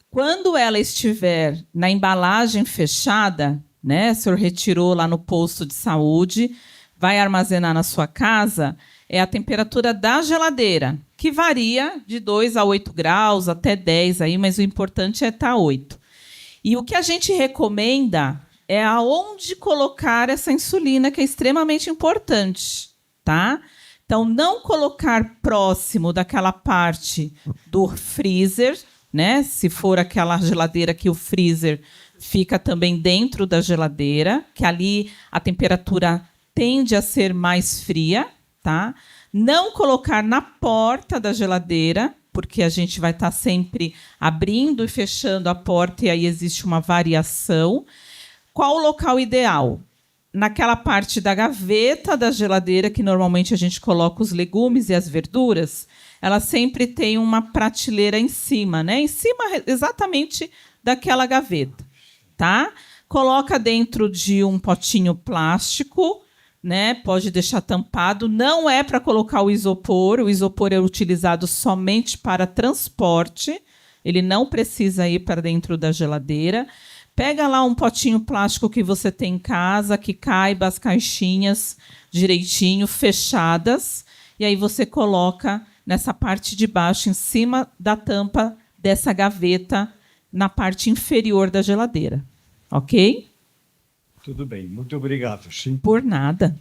Quando ela estiver na embalagem fechada, né, o senhor retirou lá no posto de saúde, vai armazenar na sua casa, é a temperatura da geladeira, que varia de 2 a 8 graus, até 10, aí, mas o importante é estar 8. E o que a gente recomenda é aonde colocar essa insulina, que é extremamente importante, tá? Então, não colocar próximo daquela parte do freezer, né? Se for aquela geladeira que o freezer fica também dentro da geladeira, que ali a temperatura tende a ser mais fria, tá? Não colocar na porta da geladeira, porque a gente vai estar sempre abrindo e fechando a porta e aí existe uma variação. Qual o local ideal? Naquela parte da gaveta da geladeira, que normalmente a gente coloca os legumes e as verduras, ela sempre tem uma prateleira em cima, né? Em cima exatamente daquela gaveta, tá? Coloca dentro de um potinho plástico, né? Pode deixar tampado. Não é para colocar o isopor é utilizado somente para transporte, ele não precisa ir para dentro da geladeira. Pega lá um potinho plástico que você tem em casa, que caiba as caixinhas direitinho, fechadas, e aí você coloca nessa parte de baixo, em cima da tampa dessa gaveta, na parte inferior da geladeira. Ok? Tudo bem, muito obrigado. Sim. Por nada.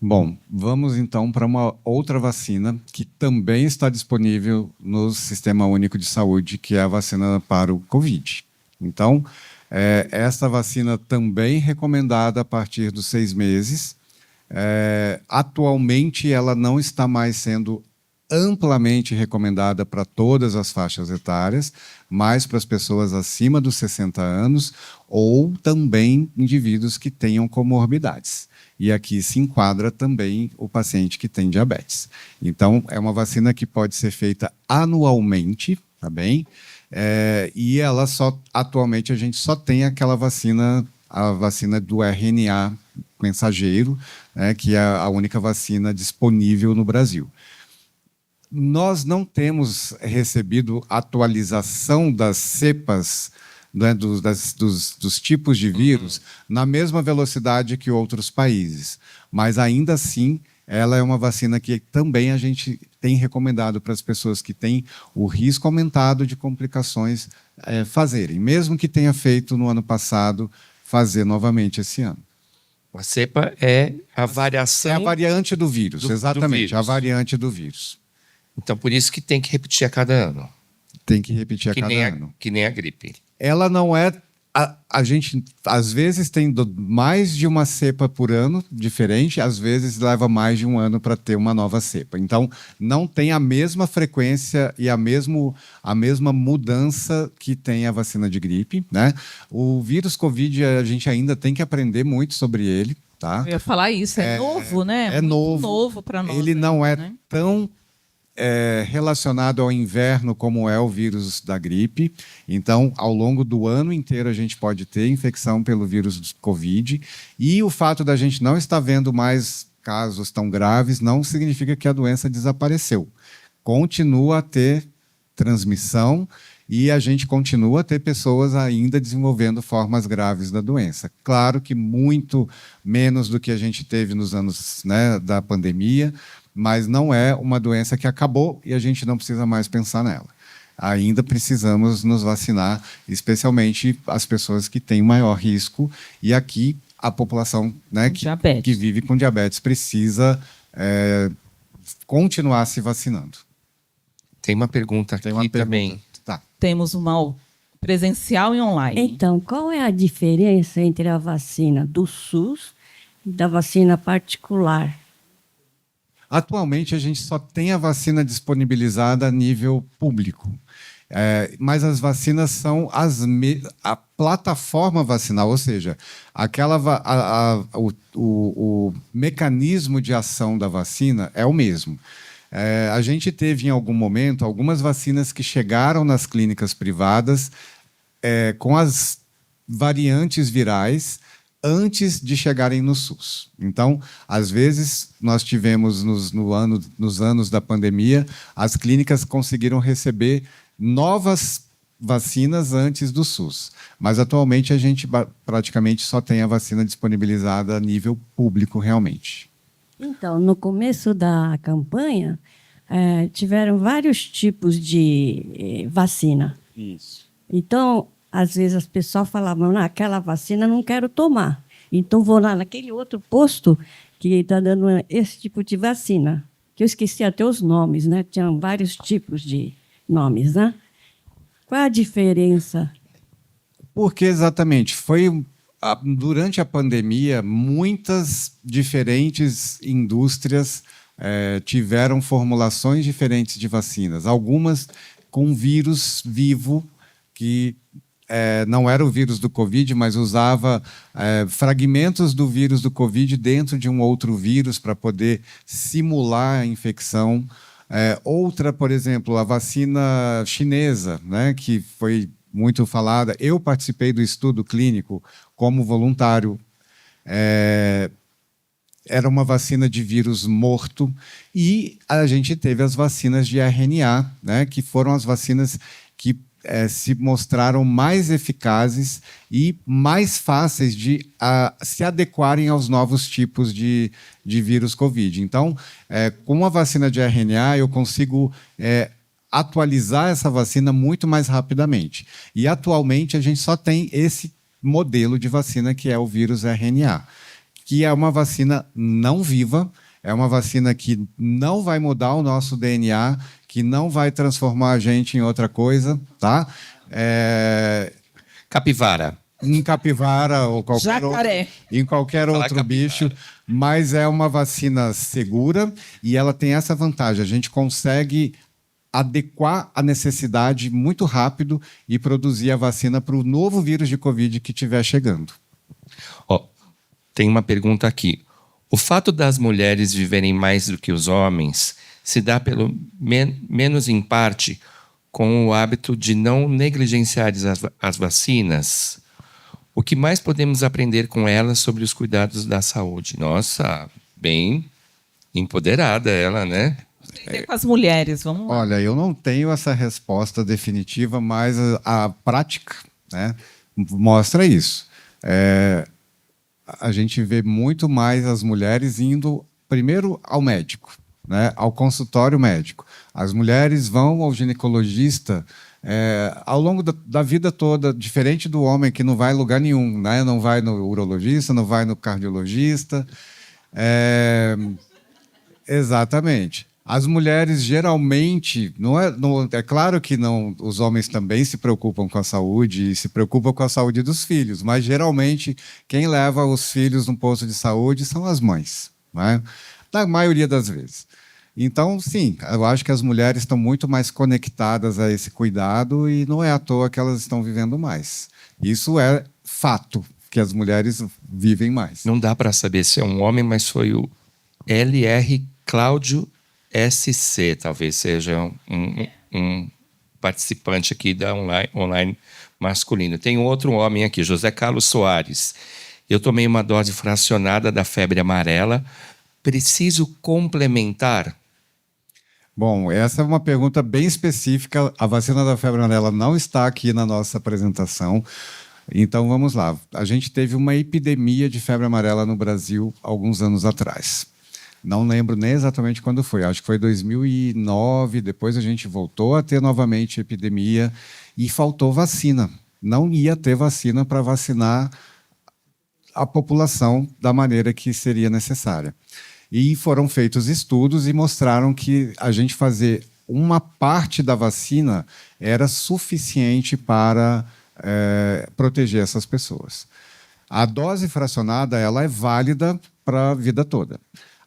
Bom, vamos então para uma outra vacina que também está disponível no Sistema Único de Saúde, que é a vacina para o Covid. Então, essa vacina também recomendada a partir dos 6 meses. Atualmente, ela não está mais sendo amplamente recomendada para todas as faixas etárias, mas para as pessoas acima dos 60 anos ou também indivíduos que tenham comorbidades. E aqui se enquadra também o paciente que tem diabetes. Então, é uma vacina que pode ser feita anualmente, tá bem? E ela atualmente a gente só tem aquela vacina, a vacina do RNA mensageiro, né, que é a única vacina disponível no Brasil. Nós não temos recebido atualização das cepas, né, dos tipos de vírus na mesma velocidade que outros países, mas ainda assim ela é uma vacina que também a gente tem recomendado para as pessoas que têm o risco aumentado de complicações fazerem, mesmo que tenha feito no ano passado, fazer novamente esse ano. A cepa é a variação... É a variante do vírus, exatamente, do vírus. A variante do vírus. Então, por isso que tem que repetir a cada ano. Tem que repetir a cada ano. Que nem a gripe. Ela não é... A gente, às vezes, tem mais de uma cepa por ano diferente, às vezes leva mais de um ano para ter uma nova cepa. Então, não tem a mesma frequência e a mesma mudança que tem a vacina de gripe, né? O vírus Covid, a gente ainda tem que aprender muito sobre ele, tá? Eu ia falar isso, é novo, né? É muito novo para nós. Ele não é né? tão relacionado ao inverno como é o vírus da gripe. Então, ao longo do ano inteiro, a gente pode ter infecção pelo vírus do Covid. E o fato da gente não estar vendo mais casos tão graves não significa que a doença desapareceu. Continua a ter transmissão e a gente continua a ter pessoas ainda desenvolvendo formas graves da doença. Claro que muito menos do que a gente teve nos anos, né, da pandemia, mas não é uma doença que acabou e a gente não precisa mais pensar nela. Ainda precisamos nos vacinar, especialmente as pessoas que têm maior risco, e aqui a população, né, que vive com diabetes precisa continuar se vacinando. Tem uma pergunta aqui também. Tá. Temos uma presencial e online. Então, qual é a diferença entre a vacina do SUS e da vacina particular? Atualmente, a gente só tem a vacina disponibilizada a nível público. Mas as vacinas são a plataforma vacinal, ou seja, o mecanismo de ação da vacina é o mesmo. A gente teve, em algum momento, algumas vacinas que chegaram nas clínicas privadas com as variantes virais antes de chegarem no SUS. Então, às vezes, nós tivemos, nos anos da pandemia, as clínicas conseguiram receber novas vacinas antes do SUS. Mas, atualmente, a gente praticamente só tem a vacina disponibilizada a nível público, realmente. Então, no começo da campanha, tiveram vários tipos de vacina. Isso. Então, às vezes as pessoas falavam, aquela vacina não quero tomar. Então, vou lá naquele outro posto que está dando esse tipo de vacina. Que eu esqueci até os nomes, né? Tinham vários tipos de nomes, né? Qual a diferença? Porque exatamente durante a pandemia, muitas diferentes indústrias tiveram formulações diferentes de vacinas. Algumas com vírus vivo, que não era o vírus do Covid, mas usava fragmentos do vírus do Covid dentro de um outro vírus para poder simular a infecção. Outra, por exemplo, a vacina chinesa, né, que foi muito falada. Eu participei do estudo clínico como voluntário. Era uma vacina de vírus morto. E a gente teve as vacinas de RNA, né, que foram as vacinas que se mostraram mais eficazes e mais fáceis de se adequarem aos novos tipos de vírus Covid. Então, com a vacina de RNA, eu consigo atualizar essa vacina muito mais rapidamente. E, atualmente, a gente só tem esse modelo de vacina, que é o vírus RNA, que é uma vacina não viva, é uma vacina que não vai mudar o nosso DNA, que não vai transformar a gente em outra coisa, tá? Capivara. Em capivara ou Jacaré. em qualquer outro bicho, mas é uma vacina segura e ela tem essa vantagem, a gente consegue adequar a necessidade muito rápido e produzir a vacina para o novo vírus de Covid que estiver chegando. Tem uma pergunta aqui. O fato das mulheres viverem mais do que os homens se dá pelo menos em parte com o hábito de não negligenciar as vacinas. O que mais podemos aprender com elas sobre os cuidados da saúde? Nossa, bem empoderada ela, né? Aprender com as mulheres, vamos lá. Olha, eu não tenho essa resposta definitiva, mas a prática, né, mostra isso. A gente vê muito mais as mulheres indo primeiro ao médico, né, ao consultório médico. As mulheres vão ao ginecologista ao longo da vida toda, diferente do homem que não vai em lugar nenhum, né? Não vai no urologista, não vai no cardiologista. Exatamente. As mulheres geralmente, é claro que não, os homens também se preocupam com a saúde e se preocupam com a saúde dos filhos, mas geralmente quem leva os filhos no posto de saúde são as mães, né? Na maioria das vezes. Então, sim, eu acho que as mulheres estão muito mais conectadas a esse cuidado e não é à toa que elas estão vivendo mais. Isso é fato, que as mulheres vivem mais. Não dá para saber se é um homem, mas foi o LR Cláudio SC, talvez seja um participante aqui da online masculino. Tem outro homem aqui, José Carlos Soares. Eu tomei uma dose fracionada da febre amarela. Preciso complementar? Bom, essa é uma pergunta bem específica. A vacina da febre amarela não está aqui na nossa apresentação. Então, vamos lá. A gente teve uma epidemia de febre amarela no Brasil alguns anos atrás. Não lembro nem exatamente quando foi. Acho que foi 2009. Depois a gente voltou a ter novamente epidemia e faltou vacina. Não ia ter vacina para vacinar a população da maneira que seria necessária. E foram feitos estudos e mostraram que a gente fazer uma parte da vacina era suficiente para proteger essas pessoas. A dose fracionada ela é válida para a vida toda.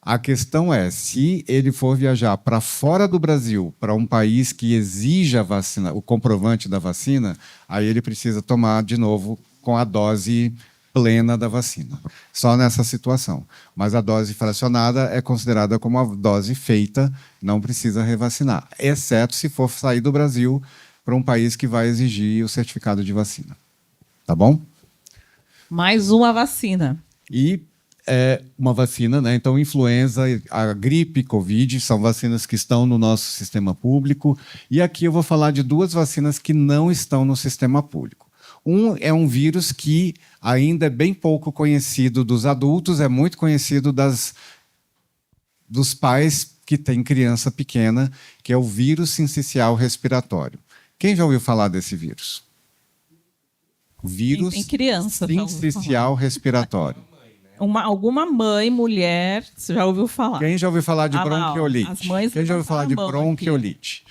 A questão é, se ele for viajar para fora do Brasil, para um país que exija a vacina, o comprovante da vacina, aí ele precisa tomar de novo com a dose plena da vacina. Só nessa situação. Mas a dose fracionada é considerada como a dose feita, não precisa revacinar, exceto se for sair do Brasil para um país que vai exigir o certificado de vacina. Tá bom? Mais uma vacina. E uma vacina, né? Então, influenza, a gripe, Covid, são vacinas que estão no nosso sistema público. E aqui eu vou falar de duas vacinas que não estão no sistema público. Um é um vírus que ainda é bem pouco conhecido dos adultos, é muito conhecido das dos pais que têm criança pequena, que é o vírus sincicial respiratório. Quem já ouviu falar desse vírus? Vírus Em criança. sincicial respiratório. Alguma mãe, mulher, você já ouviu falar? Quem já ouviu falar de lá, bronquiolite? as mães Quem já ouviu falar de levantaram a mão aqui. bronquiolite?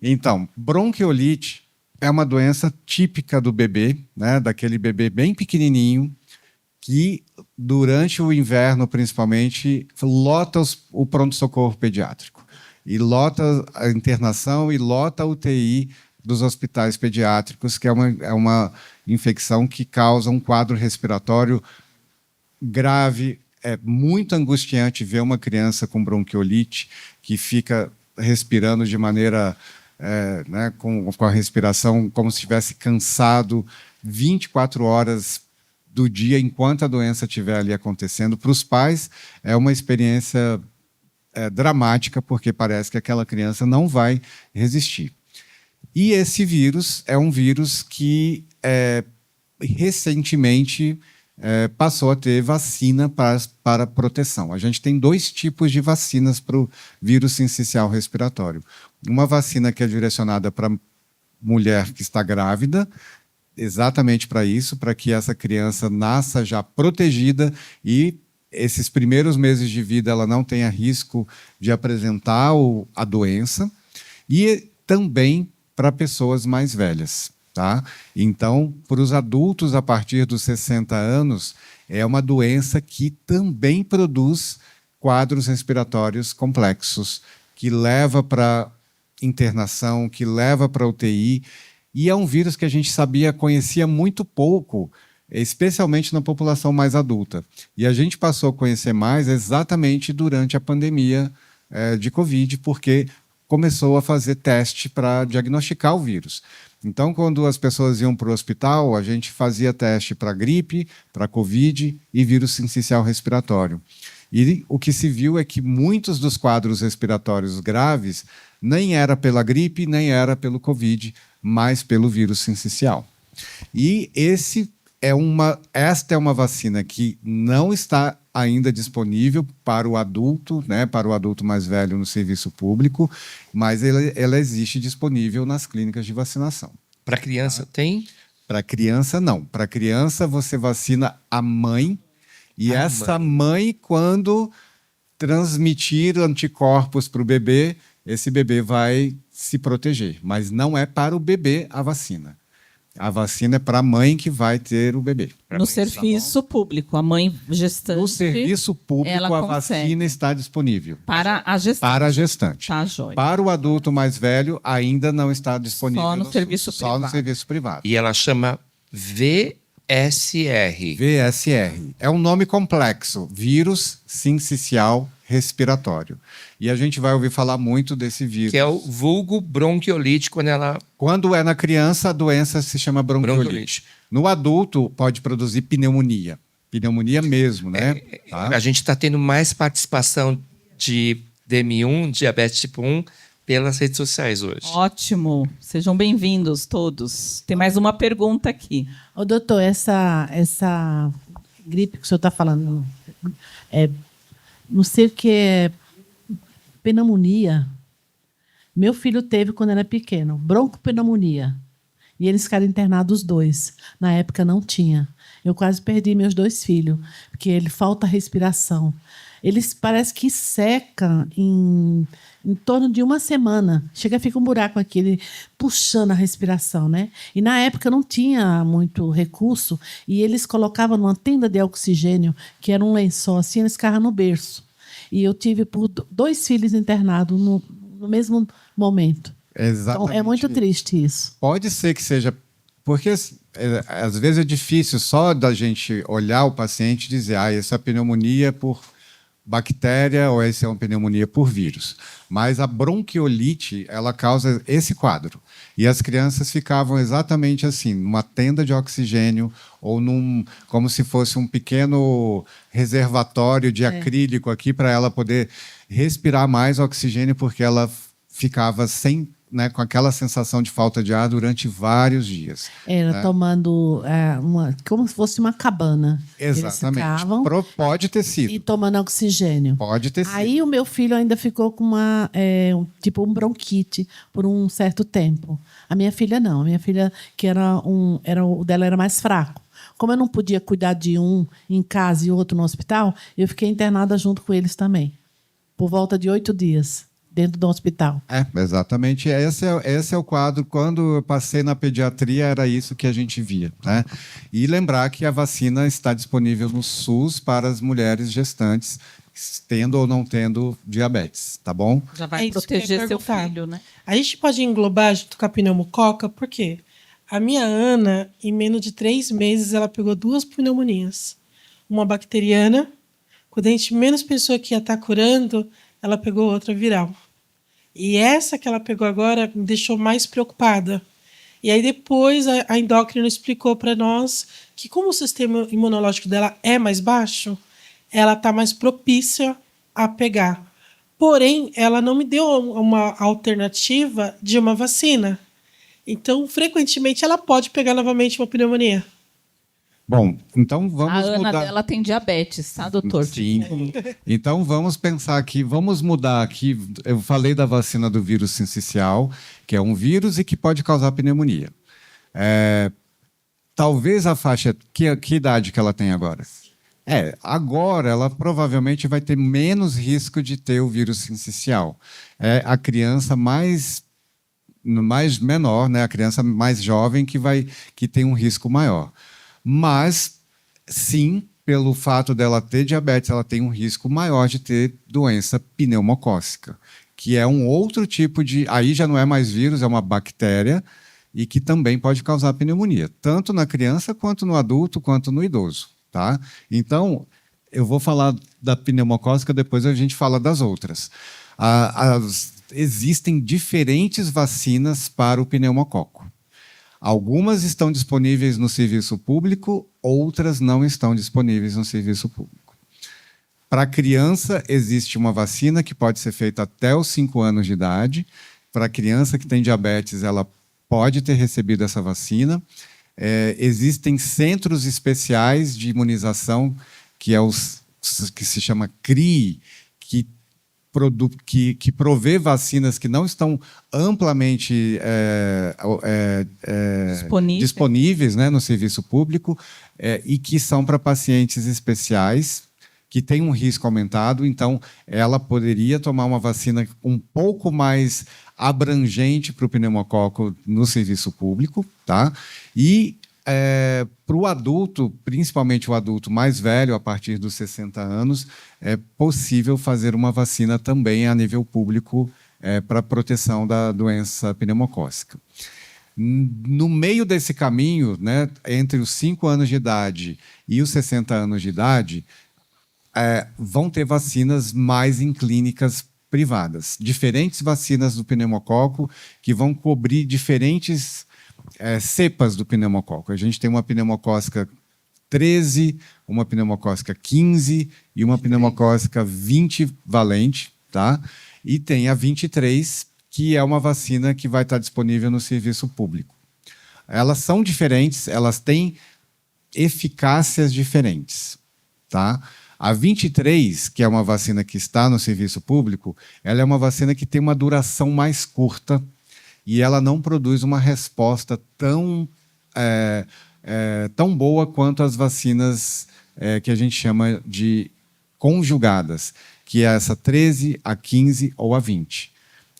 Então, bronquiolite é uma doença típica do bebê, né? Daquele bebê bem pequenininho, que durante o inverno, principalmente, lota o pronto-socorro pediátrico. E lota a internação e lota a UTI dos hospitais pediátricos, que é uma infecção que causa um quadro respiratório grave. É muito angustiante ver uma criança com bronquiolite que fica respirando de maneira, né, com a respiração como se estivesse cansado 24 horas do dia enquanto a doença estiver ali acontecendo. Para os pais, é uma experiência dramática, porque parece que aquela criança não vai resistir. E esse vírus é um vírus que recentemente passou a ter vacina para proteção. A gente tem 2 tipos de vacinas para o vírus sincicial respiratório. Uma vacina que é direcionada para mulher que está grávida, exatamente para isso, para que essa criança nasça já protegida e esses primeiros meses de vida ela não tenha risco de apresentar a doença, e também para pessoas mais velhas. Tá? Então, para os adultos a partir dos 60 anos, é uma doença que também produz quadros respiratórios complexos, que leva para internação, que leva para UTI, e é um vírus que a gente conhecia muito pouco, especialmente na população mais adulta. E a gente passou a conhecer mais exatamente durante a pandemia de Covid, porque começou a fazer teste para diagnosticar o vírus. Então, quando as pessoas iam para o hospital, a gente fazia teste para gripe, para Covid e vírus sincicial respiratório. E o que se viu é que muitos dos quadros respiratórios graves nem era pela gripe, nem era pelo Covid, mas pelo vírus sincicial. E esta é uma vacina que não está ainda disponível para o adulto, né, para o adulto mais velho no serviço público, mas ela existe disponível nas clínicas de vacinação. Para criança tem? Para criança, não. Para criança, você vacina a mãe, e essa mãe, quando transmitir anticorpos para o bebê, esse bebê vai se proteger. Mas não é para o bebê a vacina. A vacina é para a mãe que vai ter o bebê. No serviço público, a mãe gestante. No serviço público, a vacina está disponível. Para a gestante. Para a gestante. Tá, joia. Para o adulto mais velho, ainda não está disponível. Só no serviço privado. Só no serviço privado. E ela chama VSR. VSR. É um nome complexo. Vírus sincicial respiratório. E a gente vai ouvir falar muito desse vírus. Que é o vulgo bronquiolite, Quando é na criança, a doença se chama bronquiolite. No adulto, pode produzir pneumonia. Pneumonia mesmo, né? Tá? A gente está tendo mais participação de DM1, diabetes tipo 1, pelas redes sociais hoje. Ótimo. Sejam bem-vindos todos. Tem mais uma pergunta aqui. Ô, doutor, essa gripe que o senhor está falando, não sei o que é pneumonia. Meu filho teve quando era pequeno, broncopneumonia. E eles ficaram internados os 2. Na época não tinha. Eu quase perdi meus 2 filhos, porque ele falta respiração. Eles parece que secam em torno de 1 semana. Chega, fica um buraco aqui, ele puxando a respiração, né? E na época não tinha muito recurso, e eles colocavam numa tenda de oxigênio, que era um lençol assim, eles ficavam no berço. E eu tive por 2 filhos internados no mesmo momento. Exatamente. Então, é muito triste isso. Pode ser que seja, porque às vezes é difícil só da gente olhar o paciente e dizer, essa é pneumonia por bactéria ou essa é uma pneumonia por vírus. Mas a bronquiolite, ela causa esse quadro. E as crianças ficavam exatamente assim, numa tenda de oxigênio ou como se fosse um pequeno reservatório de acrílico aqui para ela poder respirar mais oxigênio, porque ela ficava sem né, com aquela sensação de falta de ar durante vários dias. Era né? tomando como se fosse uma cabana. Eles Exatamente. ficavam Pode ter sido. e tomando oxigênio. Pode ter sido. Aí o meu filho ainda ficou com tipo um bronquite por um certo tempo. A minha filha não. A minha filha, que o dela era mais fraco. Como eu não podia cuidar de um em casa e outro no hospital, eu fiquei internada junto com eles também. Por volta de 8 dias. Dentro do hospital. Exatamente. Esse é o quadro. Quando eu passei na pediatria, era isso que a gente via. Né? E lembrar que a vacina está disponível no SUS para as mulheres gestantes, tendo ou não tendo diabetes, tá bom? Já vai proteger seu filho, né? A gente pode englobar junto com a pneumococa, por quê? A minha Ana, em menos de 3 meses, ela pegou 2 pneumonias. Uma bacteriana, quando a gente menos pensou que ia estar curando, ela pegou outra viral. E essa que ela pegou agora me deixou mais preocupada. E aí depois a endócrina explicou para nós que como o sistema imunológico dela é mais baixo, ela está mais propícia a pegar. Porém, ela não me deu uma alternativa de uma vacina. Então, frequentemente, ela pode pegar novamente uma pneumonia. Bom, então vamos A Ana mudar. dela tem diabetes, tá, doutor? Sim. Então vamos pensar aqui, vamos mudar aqui. Eu falei da vacina do vírus sincicial, que é um vírus e que pode causar pneumonia. Talvez a faixa... Que idade que ela tem agora? Agora ela provavelmente vai ter menos risco de ter o vírus sincicial. É a criança mais menor, né? A criança mais jovem que tem um risco maior. Mas, sim, pelo fato dela ter diabetes, ela tem um risco maior de ter doença pneumocócica, que é um outro tipo de... Aí já não é mais vírus, é uma bactéria, e que também pode causar pneumonia, tanto na criança, quanto no adulto, quanto no idoso. Tá? Então, eu vou falar da pneumocócica, depois a gente fala das outras. Existem diferentes vacinas para o pneumococo. Algumas estão disponíveis no serviço público, outras não estão disponíveis no serviço público. Para criança, existe uma vacina que pode ser feita até os 5 anos de idade. Para criança que tem diabetes, ela pode ter recebido essa vacina. Existem centros especiais de imunização, que se chama CRI, que provê vacinas que não estão amplamente disponíveis, né, no serviço público, e que são para pacientes especiais que têm um risco aumentado. Então, ela poderia tomar uma vacina um pouco mais abrangente para o pneumococo no serviço público, tá? E para o adulto, principalmente o adulto mais velho, a partir dos 60 anos, é possível fazer uma vacina também a nível público para proteção da doença pneumocócica. No meio desse caminho, né, entre os 5 anos de idade e os 60 anos de idade, vão ter vacinas mais em clínicas privadas. Diferentes vacinas do pneumococo que vão cobrir diferentes cepas do pneumococo. A gente tem uma pneumocócica 13, uma pneumocócica 15 e uma pneumocócica 20 valente, tá? E tem a 23, que é uma vacina que vai estar disponível no serviço público. Elas são diferentes, elas têm eficácias diferentes, tá? A 23, que é uma vacina que está no serviço público, ela é uma vacina que tem uma duração mais curta e ela não produz uma resposta tão boa quanto as vacinas que a gente chama de conjugadas, que é essa 13, a 15 ou a 20.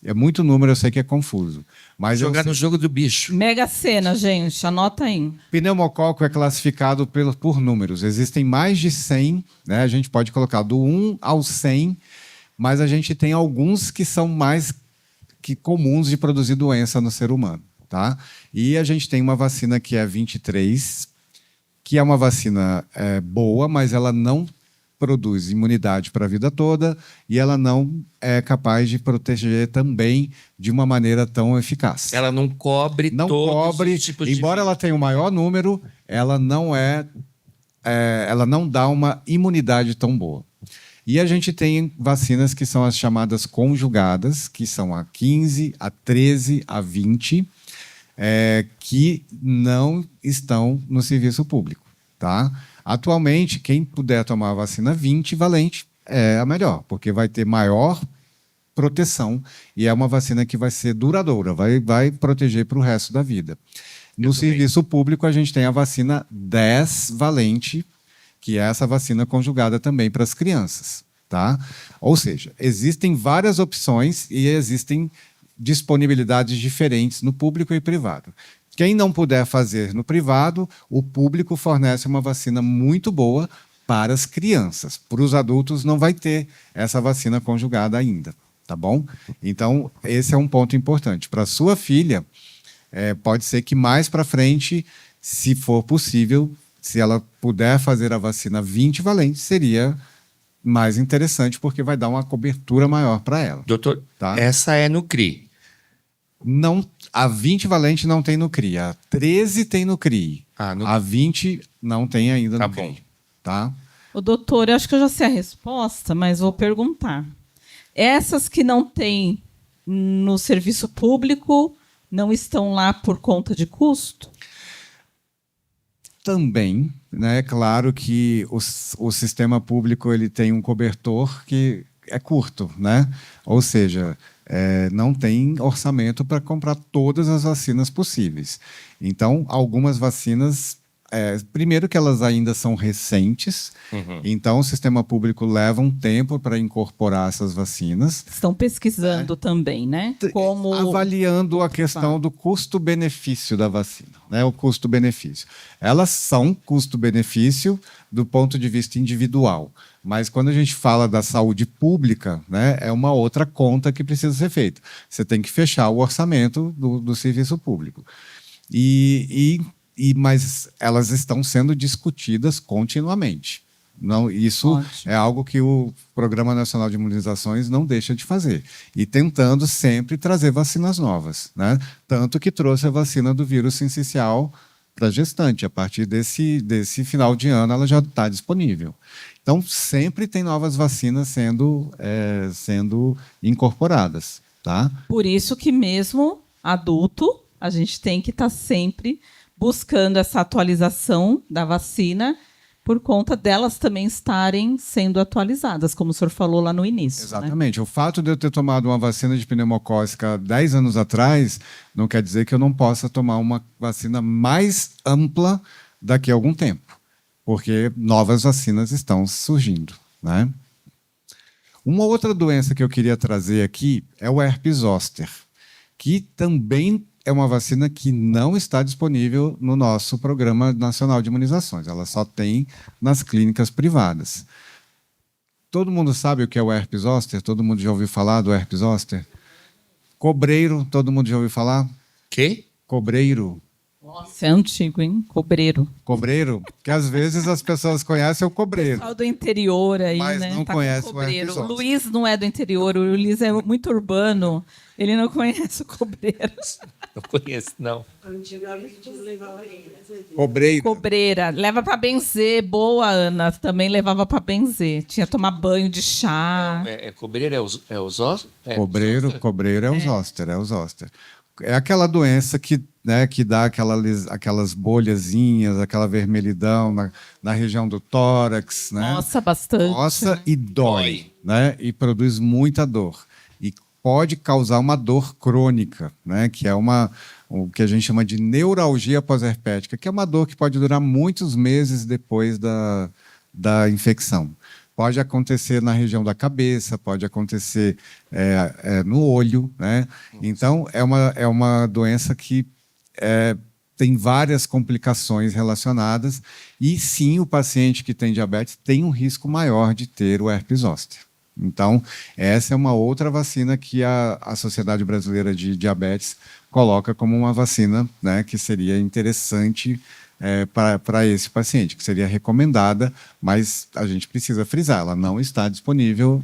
É muito número, eu sei que é confuso. Mas jogar no jogo do bicho. Mega Sena, gente, anota aí. Pneumococo é classificado por números. Existem mais de 100, né? A gente pode colocar do 1 ao 100, mas a gente tem alguns que são mais comuns de produzir doença no ser humano. Tá? E a gente tem uma vacina que é 23, que é uma vacina boa, mas ela não produz imunidade para a vida toda e ela não é capaz de proteger também de uma maneira tão eficaz. Ela não cobre todos os tipos de... Embora ela tenha o maior número, ela não dá uma imunidade tão boa. E a gente tem vacinas que são as chamadas conjugadas, que são a 15, a 13, a 20, que não estão no serviço público. Tá? Atualmente, quem puder tomar a vacina 20 valente é a melhor, porque vai ter maior proteção e é uma vacina que vai ser duradoura, vai proteger para o resto da vida. No serviço público, a gente tem a vacina 10 valente, que é essa vacina conjugada também para as crianças. Tá? Ou seja, existem várias opções e existem disponibilidades diferentes no público e privado. Quem não puder fazer no privado, o público fornece uma vacina muito boa para as crianças. Para os adultos, não vai ter essa vacina conjugada ainda. Tá bom? Então, esse é um ponto importante. Para a sua filha, pode ser que mais para frente, se for possível, se ela puder fazer a vacina 20 valente, seria mais interessante, porque vai dar uma cobertura maior para ela. Doutor, tá? Essa é no CRI. Não, a 20 valente não tem no CRI. A 13 tem no CRI. No... A 20 não tem ainda tá no bom. CRI. Tá? O doutor, eu acho que eu já sei a resposta, mas vou perguntar. Essas que não têm no serviço público não estão lá por conta de custo? Também, né? É claro que o sistema público ele tem um cobertor que é curto, né? Ou seja, não tem orçamento para comprar todas as vacinas possíveis. Então, algumas vacinas, primeiro que elas ainda são recentes, então o sistema público leva um tempo para incorporar essas vacinas. Estão pesquisando também, né? Como... Avaliando a questão do custo-benefício da vacina, né? O custo-benefício. Elas são custo-benefício do ponto de vista individual, mas quando a gente fala da saúde pública, né, é uma outra conta que precisa ser feita. Você tem que fechar o orçamento do serviço público. Mas elas estão sendo discutidas continuamente. Não, isso é algo que o Programa Nacional de Imunizações não deixa de fazer. E tentando sempre trazer vacinas novas. Né? Tanto que trouxe a vacina do vírus sincicial para gestante. A partir desse final de ano, ela já está disponível. Então, sempre tem novas vacinas sendo incorporadas. Tá? Por isso que mesmo adulto, a gente tem que estar sempre buscando essa atualização da vacina por conta delas também estarem sendo atualizadas, como o senhor falou lá no início. Exatamente. Né? O fato de eu ter tomado uma vacina de pneumocócica 10 anos atrás não quer dizer que eu não possa tomar uma vacina mais ampla daqui a algum tempo, porque novas vacinas estão surgindo. Né? Uma outra doença que eu queria trazer aqui é o herpes zoster, que também é uma vacina que não está disponível no nosso Programa Nacional de Imunizações. Ela só tem nas clínicas privadas. Todo mundo sabe o que é o herpes zoster? Todo mundo já ouviu falar do herpes zoster? Cobreiro, todo mundo já ouviu falar? Que? Cobreiro. Nossa, é antigo, hein? Cobreiro. Cobreiro? Que às vezes as pessoas conhecem o cobreiro. O pessoal do interior aí, mas né? Não conhece o herpes zoster. O Luiz não é do interior, o Luiz é muito urbano. Ele não conhece o cobreiro. Não conheço, não. Cobreiro. Cobreira. Leva para benzer. Boa, Ana. Também levava para benzer. Tinha que tomar banho de chá. Cobreiro é o zoster? Cobreiro é o zoster, é o zoster. É aquela doença que dá aquelas bolhazinhas, aquela vermelhidão na região do tórax. Né? Nossa, bastante. Nossa, e dói. Né? E produz muita dor. E pode causar uma dor crônica, né? Que é o que a gente chama de neuralgia pós-herpética, que é uma dor que pode durar muitos meses depois da infecção. Pode acontecer na região da cabeça, pode acontecer no olho. Né? Então, é uma doença que tem várias complicações relacionadas e, sim, o paciente que tem diabetes tem um risco maior de ter o herpes zoster. Então, essa é uma outra vacina que a Sociedade Brasileira de Diabetes coloca como uma vacina, né, que seria interessante para esse paciente, que seria recomendada, mas a gente precisa frisar, ela não está disponível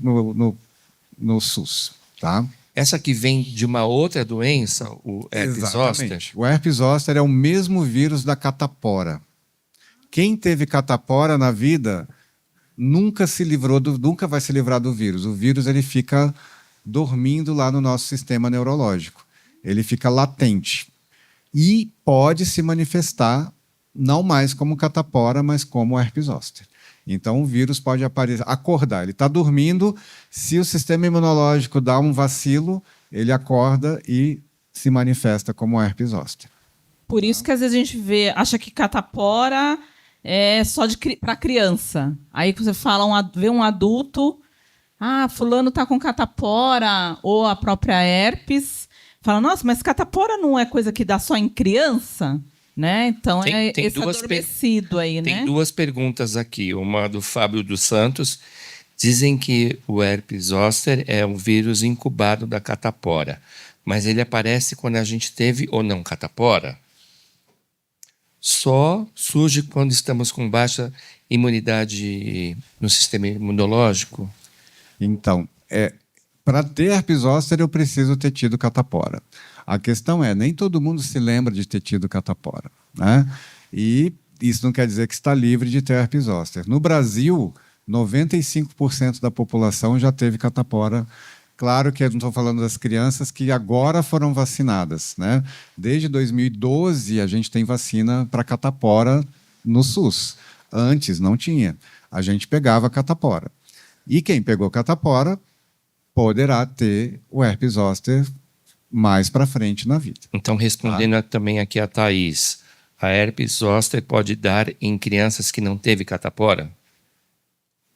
no SUS. Tá? Essa que vem de uma outra doença, o herpes zoster? O herpes zoster é o mesmo vírus da catapora. Quem teve catapora na vida nunca vai se livrar do vírus. O vírus ele fica dormindo lá no nosso sistema neurológico. Ele fica latente. E pode se manifestar não mais como catapora, mas como herpes zoster. Então, o vírus pode acordar. Ele está dormindo, se o sistema imunológico dá um vacilo, ele acorda e se manifesta como herpes zoster. Por isso que às vezes a gente acha que catapora é só para criança. Aí você vê um adulto, fulano está com catapora, ou a própria herpes, fala, nossa, mas catapora não é coisa que dá só em criança? Né? Então, tem esse adormecido aí, né? Tem duas perguntas aqui. Uma do Fábio dos Santos. Dizem que o herpes zoster é um vírus incubado da catapora. Mas ele aparece quando a gente teve ou não catapora? Só surge quando estamos com baixa imunidade no sistema imunológico? Então, para ter herpes zoster, eu preciso ter tido catapora. A questão nem todo mundo se lembra de ter tido catapora, né? E isso não quer dizer que está livre de ter herpes zoster. No Brasil, 95% da população já teve catapora. Claro que eu não estou falando das crianças que agora foram vacinadas, né? Desde 2012, a gente tem vacina para catapora no SUS. Antes não tinha. A gente pegava catapora. E quem pegou catapora poderá ter o herpes zoster mais para frente na vida. Então, respondendo também aqui a Thaís, a herpes zoster pode dar em crianças que não teve catapora?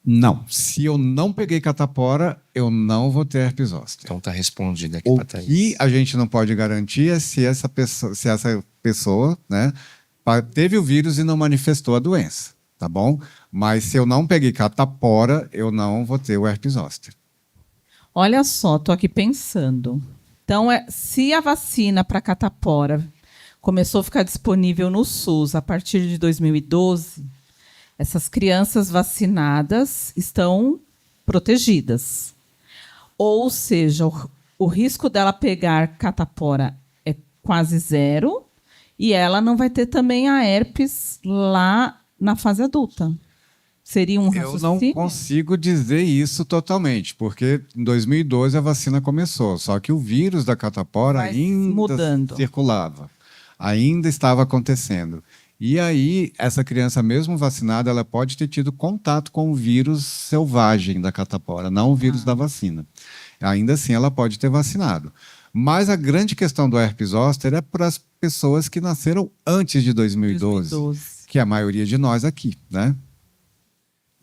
Não. Se eu não peguei catapora, eu não vou ter herpes zoster. Então está respondido aqui para a Thaís. O que a gente não pode garantir é se essa pessoa, né, teve o vírus e não manifestou a doença, tá bom? Mas se eu não peguei catapora, eu não vou ter o herpes zoster. Olha só, estou aqui pensando. Então, se a vacina para catapora começou a ficar disponível no SUS a partir de 2012, essas crianças vacinadas estão protegidas. Ou seja, o risco dela pegar catapora é quase zero e ela não vai ter também a herpes lá na fase adulta. Seria um raciocínio? Eu não consigo dizer isso totalmente, porque em 2012 a vacina começou, só que o vírus da catapora ainda circulava, ainda estava acontecendo. E aí, essa criança mesmo vacinada, ela pode ter tido contato com o vírus selvagem da catapora, não o vírus da vacina. Ainda assim, ela pode ter vacinado. Mas a grande questão do herpes zoster é para as pessoas que nasceram antes de 2012, que é a maioria de nós aqui, né?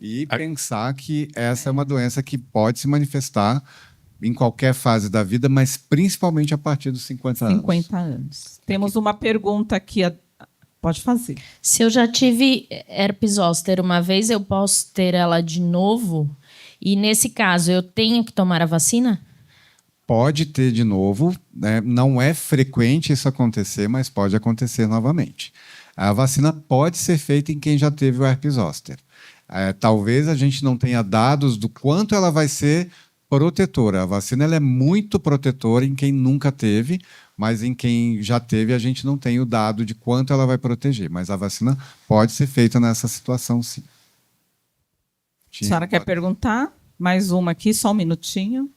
E pensar que essa é uma doença que pode se manifestar em qualquer fase da vida, mas principalmente a partir dos 50 anos. 50 anos. Temos uma pergunta aqui. Pode fazer. Se eu já tive herpes zoster uma vez, eu posso ter ela de novo? E nesse caso, eu tenho que tomar a vacina? Pode ter de novo, né? Não é frequente isso acontecer, mas pode acontecer novamente. A vacina pode ser feita em quem já teve o herpes zoster. Talvez a gente não tenha dados do quanto ela vai ser protetora. A vacina ela é muito protetora em quem nunca teve, mas em quem já teve a gente não tem o dado de quanto ela vai proteger. Mas a vacina pode ser feita nessa situação, sim. A senhora quer perguntar? Mais uma aqui, só um minutinho.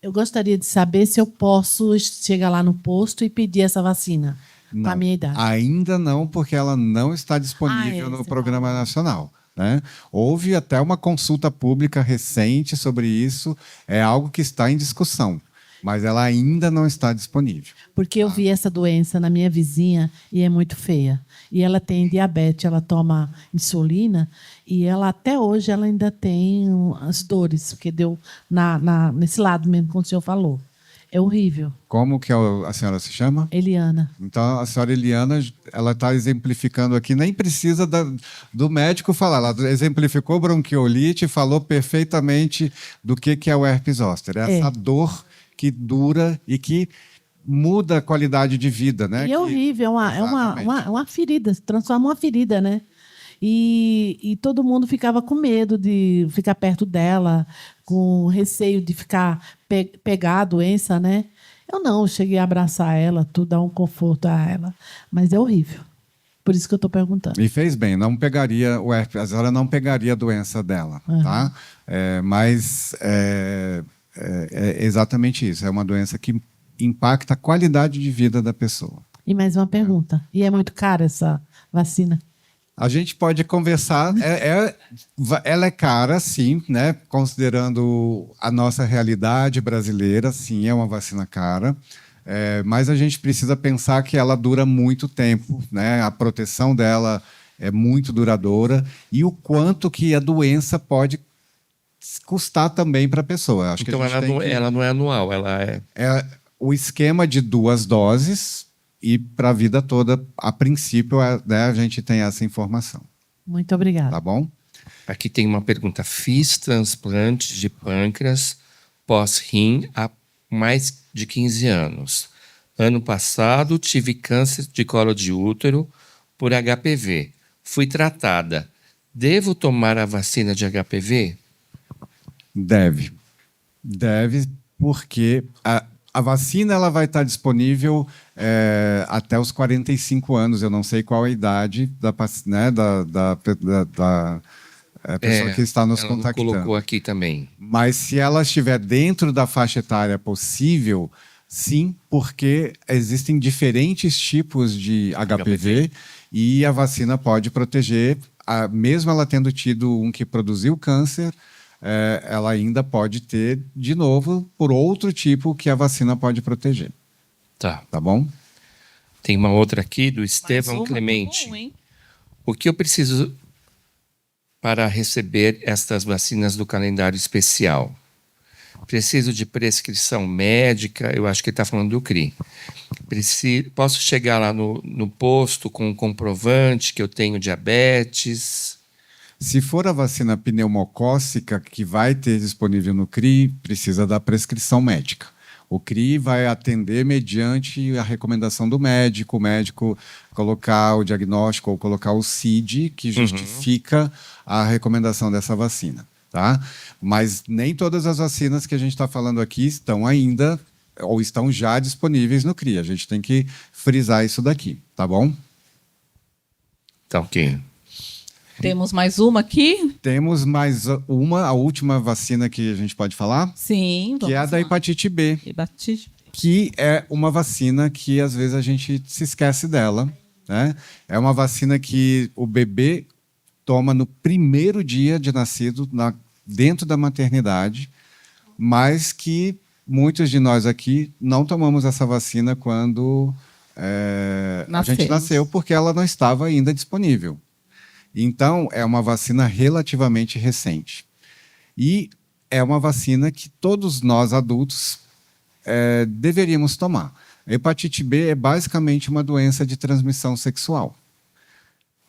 Eu gostaria de saber se eu posso chegar lá no posto e pedir essa vacina. Não, com a minha idade. Ainda não, porque ela não está disponível no Programa Nacional, né? Houve até uma consulta pública recente sobre isso, é algo que está em discussão, mas ela ainda não está disponível. Porque eu vi essa doença na minha vizinha e é muito feia. E ela tem diabetes, ela toma insulina e ela até hoje ela ainda tem as dores, porque deu nesse lado mesmo, como o senhor falou. É horrível. Como que a senhora se chama? Eliana. Então, a senhora Eliana, ela está exemplificando aqui, nem precisa do médico falar. Ela exemplificou bronquiolite, falou perfeitamente do que é o herpes zoster. Essa dor que dura e que muda a qualidade de vida, né? E é horrível, é uma ferida, se transforma uma ferida, né? E todo mundo ficava com medo de ficar perto dela, com receio de pegar a doença, né? Eu cheguei a abraçar ela, tudo, dar um conforto a ela, mas é horrível. Por isso que eu estou perguntando. E fez bem, não pegaria o herpes, a senhora não pegaria a doença dela, tá? Mas é exatamente isso, é uma doença que impacta a qualidade de vida da pessoa. E mais uma pergunta. E é muito cara essa vacina? A gente pode conversar. Ela é cara, sim, né? Considerando a nossa realidade brasileira, sim, é uma vacina cara. Mas a gente precisa pensar que ela dura muito tempo, né? A proteção dela é muito duradoura e o quanto que a doença pode custar também para a pessoa. Acho Então que ela não é anual, ela é o esquema de 2 doses e para a vida toda, a princípio, né, a gente tem essa informação. Muito obrigada. Tá bom? Aqui tem uma pergunta. Fiz transplante de pâncreas pós-rim há mais de 15 anos. Ano passado, tive câncer de colo de útero por HPV. Fui tratada. Devo tomar a vacina de HPV? Deve, porque a vacina ela vai estar disponível até os 45 anos. Eu não sei qual a idade da pessoa que está nos ela contactando. Colocou aqui também. Mas se ela estiver dentro da faixa etária possível, sim, porque existem diferentes tipos de HPV e a vacina pode proteger, mesmo ela tendo tido um que produziu câncer, ela ainda pode ter, de novo, por outro tipo que a vacina pode proteger. Tá. Tá bom? Tem uma outra aqui do Estevão uma, Clemente. tá bom, hein? O que eu preciso para receber estas vacinas do calendário especial? Preciso de prescrição médica? Eu acho que ele está falando do CRI. Posso chegar lá no posto com um comprovante que eu tenho diabetes? Se for a vacina pneumocócica que vai ter disponível no CRI, precisa da prescrição médica. O CRI vai atender mediante a recomendação do médico, o médico colocar o diagnóstico ou colocar o CID, que justifica a recomendação dessa vacina. Tá? Mas nem todas as vacinas que a gente está falando aqui estão ainda ou estão já disponíveis no CRI. A gente tem que frisar isso daqui, tá bom? Tá ok. Temos mais uma aqui? Temos mais a última vacina que a gente pode falar? Sim, que é a da hepatite B. Hepatite. Que é uma vacina que às vezes a gente se esquece dela, né? É uma vacina que o bebê toma no primeiro dia de nascido, dentro da maternidade, mas que muitos de nós aqui não tomamos essa vacina quando a gente nasceu, porque ela não estava ainda disponível. Então, é uma vacina relativamente recente. E é uma vacina que todos nós adultos deveríamos tomar. A hepatite B é basicamente uma doença de transmissão sexual.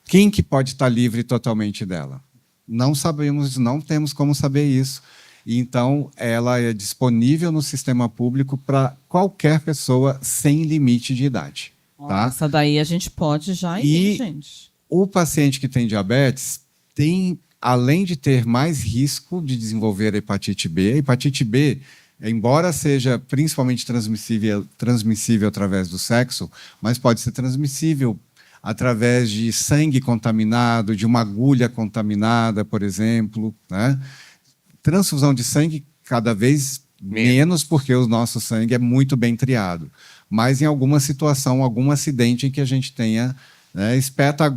Quem que pode estar livre totalmente dela? Não sabemos, não temos como saber isso. Então, ela é disponível no sistema público para qualquer pessoa sem limite de idade. Tá? Essa daí a gente pode já ir, gente. O paciente que tem diabetes tem, além de ter mais risco de desenvolver a hepatite B, embora seja principalmente transmissível através do sexo, mas pode ser transmissível através de sangue contaminado, de uma agulha contaminada, por exemplo, né? Transfusão de sangue cada vez menos, porque o nosso sangue é muito bem triado. Mas em alguma situação, algum acidente em que a gente tenha, espeta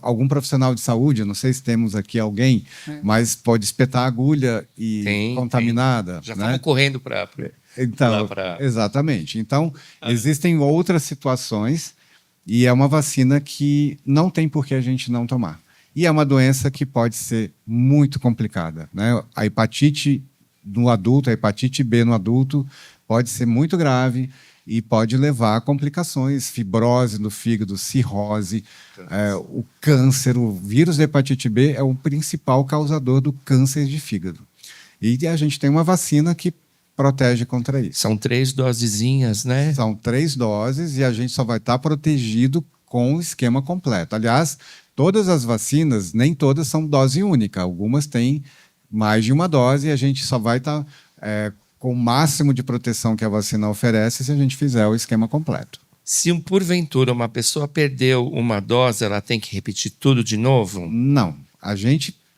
algum profissional de saúde, não sei se temos aqui alguém, mas pode espetar agulha e contaminada. Já estamos correndo para... Então, exatamente. Então, existem outras situações e é uma vacina que não tem por que a gente não tomar. E é uma doença que pode ser muito complicada, né? A hepatite no adulto, a hepatite B no adulto, pode ser muito grave e pode levar a complicações, fibrose no fígado, cirrose, o câncer. O vírus da hepatite B é o principal causador do câncer de fígado. E a gente tem uma vacina que protege contra isso. São 3 dosezinhas, né? São 3 doses e a gente só vai estar protegido com o esquema completo. Aliás, todas as vacinas, nem todas são dose única. Algumas têm mais de uma dose e a gente só vai estar com o máximo de proteção que a vacina oferece se a gente fizer o esquema completo. Se porventura uma pessoa perdeu uma dose, ela tem que repetir tudo de novo? Não.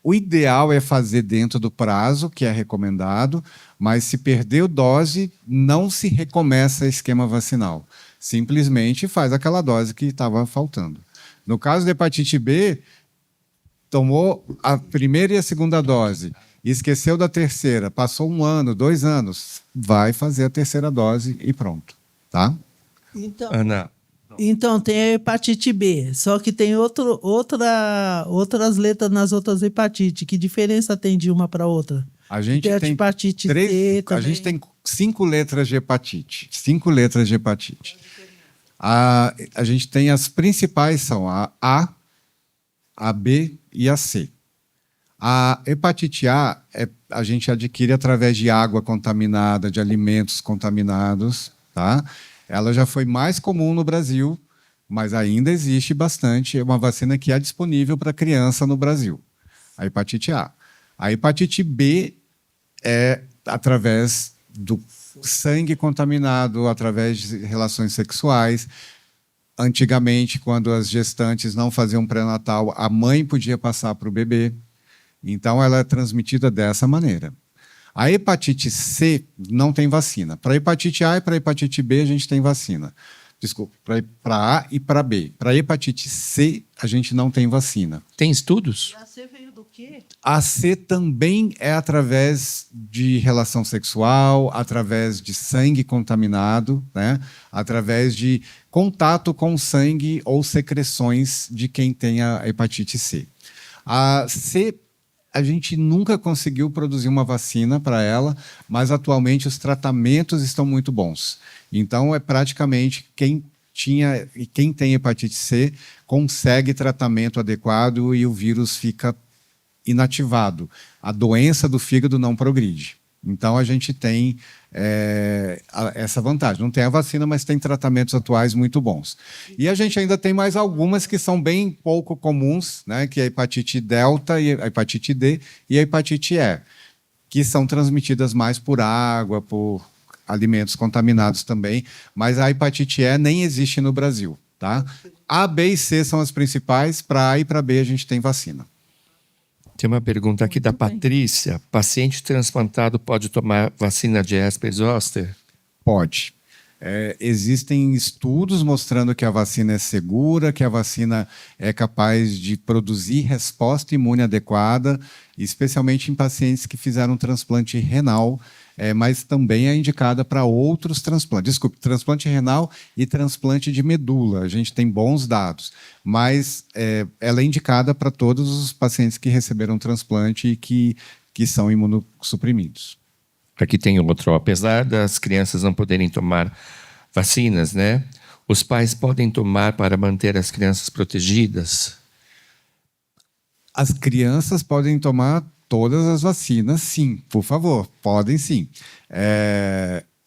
O ideal é fazer dentro do prazo que é recomendado, mas se perdeu dose, não se recomeça esquema vacinal. Simplesmente faz aquela dose que estava faltando. No caso da hepatite B, tomou a primeira e a segunda dose, esqueceu da terceira, passou 1 ano, 2 anos, vai fazer a terceira dose e pronto, tá? Então, Ana, então tem a hepatite B, só que tem outras letras nas outras hepatites. Que diferença tem de uma para outra? A gente Tem a tem hepatite C a gente também. tem 5 letras de hepatite. 5 letras de hepatite. A gente tem as principais, são a B e a C. A hepatite A a gente adquire através de água contaminada, de alimentos contaminados, tá? Ela já foi mais comum no Brasil, mas ainda existe bastante. É uma vacina que é disponível para criança no Brasil, a hepatite A. A hepatite B é através do sangue contaminado, através de relações sexuais. Antigamente, quando as gestantes não faziam pré-natal, a mãe podia passar para o bebê. Então, ela é transmitida dessa maneira. A hepatite C não tem vacina. Para a hepatite A e para a hepatite B, a gente tem vacina. Desculpa, para A e para B. Para a hepatite C, a gente não tem vacina. tem estudos? A C veio do quê? A C também é através de relação sexual, através de sangue contaminado, né? Através de contato com sangue ou secreções de quem tem a hepatite C. A C, a gente nunca conseguiu produzir uma vacina para ela, mas atualmente os tratamentos estão muito bons. Então, é praticamente quem tem hepatite C consegue tratamento adequado e o vírus fica inativado. A doença do fígado não progride. Então, a gente tem essa vantagem. Não tem a vacina, mas tem tratamentos atuais muito bons. E a gente ainda tem mais algumas que são bem pouco comuns, né, que é a hepatite delta, e a hepatite D e a hepatite E, que são transmitidas mais por água, por alimentos contaminados também, mas a hepatite E nem existe no Brasil, tá? A, B e C são as principais. Para A e para B a gente tem vacina. Tem uma pergunta aqui da Muito bem. Patrícia. Paciente transplantado pode tomar vacina de herpes zoster? Pode. Existem estudos mostrando que a vacina é segura, que a vacina é capaz de produzir resposta imune adequada, especialmente em pacientes que fizeram transplante renal, mas também é indicada para outros transplantes. Desculpe, transplante renal e transplante de medula. A gente tem bons dados, mas ela é indicada para todos os pacientes que receberam transplante e que são imunossuprimidos. Aqui tem outro. Apesar das crianças não poderem tomar vacinas, né? Os pais podem tomar para manter as crianças protegidas? As crianças podem tomar todas as vacinas, sim, por favor, podem sim.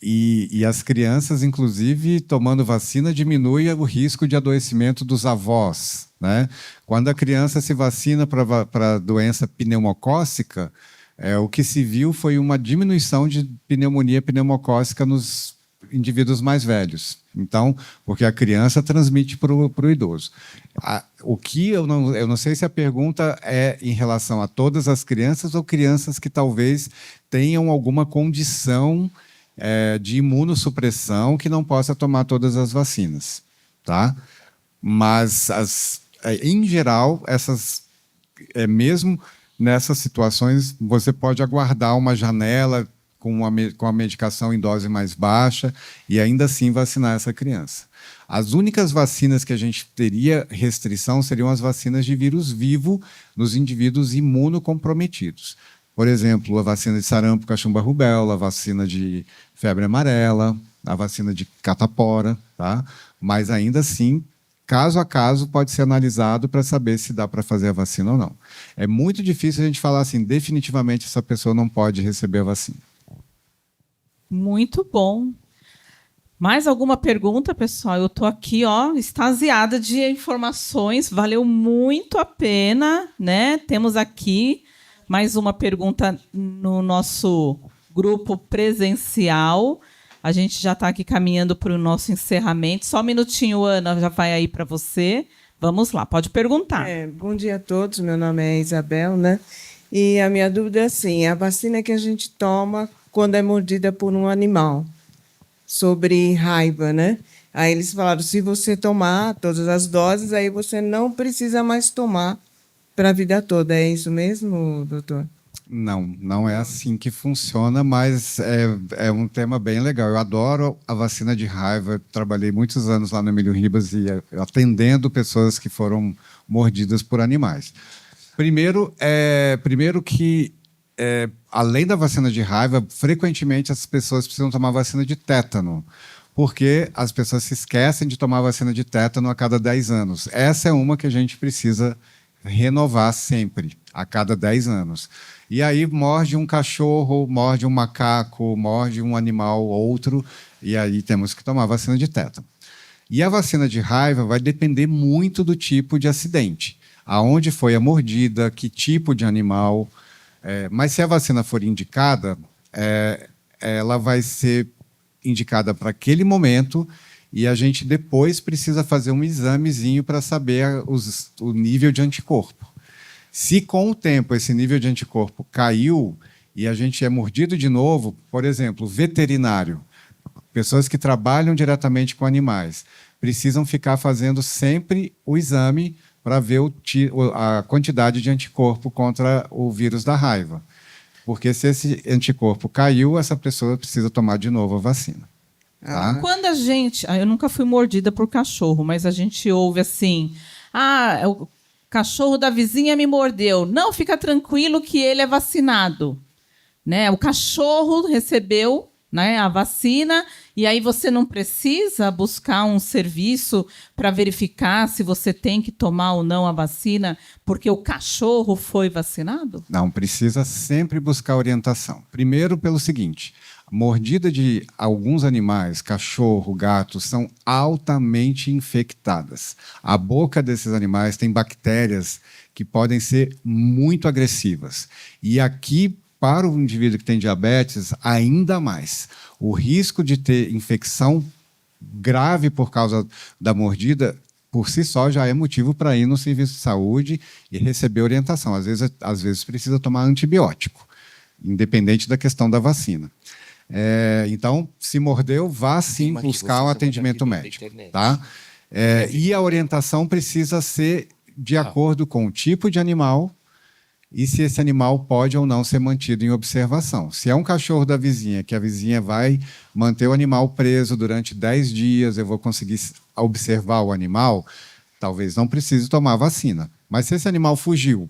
E as crianças, inclusive, tomando vacina, diminui o risco de adoecimento dos avós, né? Quando a criança se vacina para a doença pneumocócica, o que se viu foi uma diminuição de pneumonia pneumocócica nos indivíduos mais velhos. Então, porque a criança transmite para o idoso. O que eu não sei se a pergunta é em relação a todas as crianças ou crianças que talvez tenham alguma condição de imunossupressão que não possa tomar todas as vacinas, tá? Mas, em geral, mesmo nessas situações, você pode aguardar uma janela com a medicação em dose mais baixa e ainda assim vacinar essa criança. As únicas vacinas que a gente teria restrição seriam as vacinas de vírus vivo nos indivíduos imunocomprometidos. Por exemplo, a vacina de sarampo, cachumba, rubéola, a vacina de febre amarela, a vacina de catapora, tá? Mas ainda assim, caso a caso, pode ser analisado para saber se dá para fazer a vacina ou não. É muito difícil a gente falar assim, definitivamente essa pessoa não pode receber a vacina. Muito bom. Mais alguma pergunta, pessoal? Eu estou aqui, extasiada de informações. Valeu muito a pena, né? Temos aqui mais uma pergunta no nosso grupo presencial. A gente já está aqui caminhando para o nosso encerramento. Só um minutinho, Ana, já vai aí para você. Vamos lá, pode perguntar. Bom dia a todos, meu nome é Isabel, né? E a minha dúvida é assim, a vacina que a gente toma quando é mordida por um animal, sobre raiva, né? Aí eles falaram, se você tomar todas as doses, aí você não precisa mais tomar para a vida toda. É isso mesmo, doutor? Não, não é assim que funciona, mas é um tema bem legal. Eu adoro a vacina de raiva. Eu trabalhei muitos anos lá no Emílio Ribas e atendendo pessoas que foram mordidas por animais. Primeiro que, além da vacina de raiva, frequentemente as pessoas precisam tomar vacina de tétano, porque as pessoas se esquecem de tomar vacina de tétano a cada 10 anos. Essa é uma que a gente precisa renovar sempre, a cada 10 anos. E aí morde um cachorro, morde um macaco, morde um animal outro, e aí temos que tomar vacina de tétano. E a vacina de raiva vai depender muito do tipo de acidente, aonde foi a mordida, que tipo de animal. Mas se a vacina for indicada, ela vai ser indicada para aquele momento e a gente depois precisa fazer um examezinho para saber o nível de anticorpo. Se com o tempo esse nível de anticorpo caiu e a gente é mordido de novo, por exemplo, veterinário, pessoas que trabalham diretamente com animais, precisam ficar fazendo sempre o exame para ver a quantidade de anticorpo contra o vírus da raiva. Porque se esse anticorpo caiu, essa pessoa precisa tomar de novo a vacina. Tá? Quando a gente... eu nunca fui mordida por cachorro, mas a gente ouve assim... o cachorro da vizinha me mordeu. Não, fica tranquilo que ele é vacinado. Né? O cachorro recebeu, né, a vacina e aí você não precisa buscar um serviço para verificar se você tem que tomar ou não a vacina porque o cachorro foi vacinado? Não, precisa sempre buscar orientação. Primeiro pelo seguinte, a mordida de alguns animais, cachorro, gato, são altamente infectadas. A boca desses animais tem bactérias que podem ser muito agressivas. E aqui, para o indivíduo que tem diabetes, ainda mais. O risco de ter infecção grave por causa da mordida, por si só, já é motivo para ir no serviço de saúde e receber orientação. Às vezes precisa tomar antibiótico, independente da questão da vacina. Então, se mordeu, vá sim buscar um atendimento médico. Tá? E a orientação precisa ser de acordo com o tipo de animal e se esse animal pode ou não ser mantido em observação. Se é um cachorro da vizinha, que a vizinha vai manter o animal preso durante 10 dias, eu vou conseguir observar o animal, talvez não precise tomar vacina. Mas se esse animal fugiu,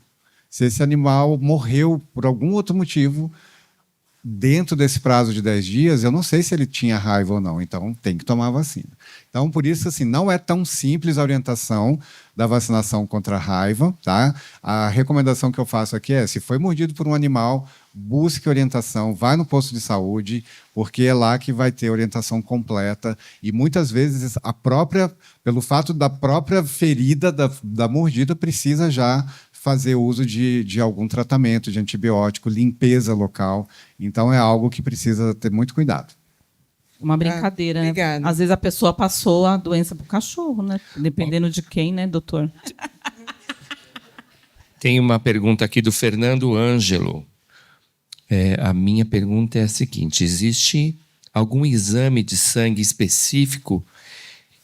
se esse animal morreu por algum outro motivo, dentro desse prazo de 10 dias, eu não sei se ele tinha raiva ou não, então tem que tomar a vacina. Então, por isso, assim, não é tão simples a orientação da vacinação contra a raiva, tá? A recomendação que eu faço aqui é, se foi mordido por um animal, busque orientação, vai no posto de saúde, porque é lá que vai ter orientação completa e muitas vezes pelo fato da própria ferida da mordida, precisa já fazer uso de algum tratamento, de antibiótico, limpeza local. Então, é algo que precisa ter muito cuidado. Uma brincadeira, né? Às vezes a pessoa passou a doença para o cachorro, né? Dependendo de quem, né, doutor? Tem uma pergunta aqui do Fernando Ângelo. A minha pergunta é a seguinte: existe algum exame de sangue específico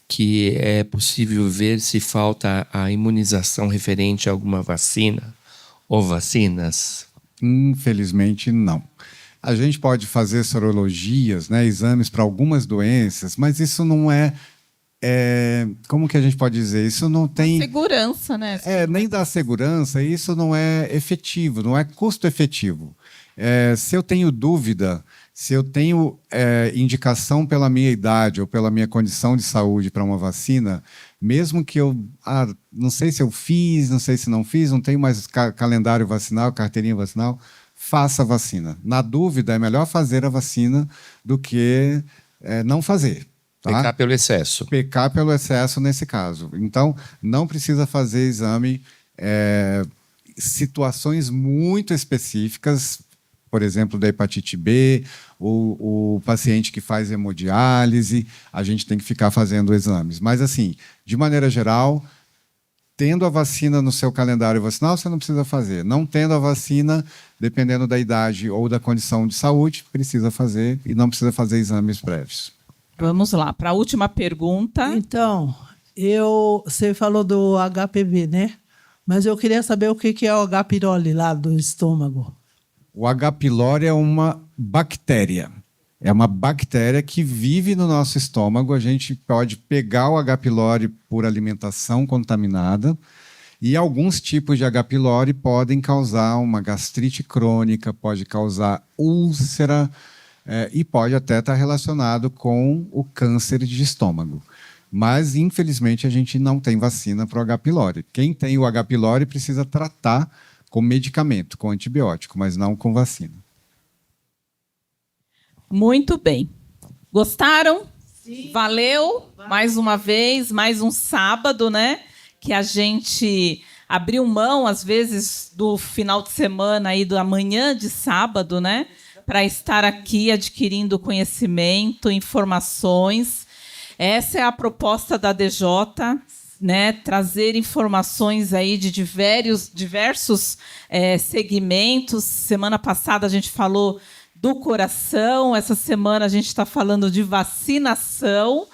que é possível ver se falta a imunização referente a alguma vacina ou vacinas? Infelizmente, não. A gente pode fazer sorologias, né, exames para algumas doenças, mas isso não como que a gente pode dizer? Isso não tem... Segurança, né? Nem dá segurança, isso não é efetivo, não é custo efetivo. Se eu tenho dúvida, se eu tenho indicação pela minha idade ou pela minha condição de saúde para uma vacina, mesmo que eu não sei se eu fiz, não sei se não fiz, não tenho mais calendário vacinal, carteirinha vacinal, faça a vacina. Na dúvida, é melhor fazer a vacina do que não fazer. Tá? Pecar pelo excesso. Pecar pelo excesso nesse caso. Então, não precisa fazer exame. Situações muito específicas, por exemplo, da hepatite B, o paciente que faz hemodiálise, a gente tem que ficar fazendo exames. Mas, assim, de maneira geral, tendo a vacina no seu calendário vacinal, você não precisa fazer. Não tendo a vacina, dependendo da idade ou da condição de saúde, precisa fazer e não precisa fazer exames prévios. Vamos lá, para a última pergunta. Então, você falou do HPV, né? Mas eu queria saber o que é o H. pylori lá do estômago. O H. pylori é uma bactéria. É uma bactéria que vive no nosso estômago. A gente pode pegar o H. pylori por alimentação contaminada e alguns tipos de H. pylori podem causar uma gastrite crônica, pode causar úlcera e pode até estar relacionado com o câncer de estômago. Mas, infelizmente, a gente não tem vacina para o H. pylori. Quem tem o H. pylori precisa tratar com medicamento, com antibiótico, mas não com vacina. Muito bem. Gostaram? Sim. Valeu? Mais uma vez, mais um sábado, né? Que a gente abriu mão, às vezes, do final de semana e da manhã de sábado, né? Para estar aqui adquirindo conhecimento, informações. Essa é a proposta da DJ, né? Trazer informações aí de diversos segmentos. Semana passada a gente falou do coração, essa semana a gente está falando de vacinação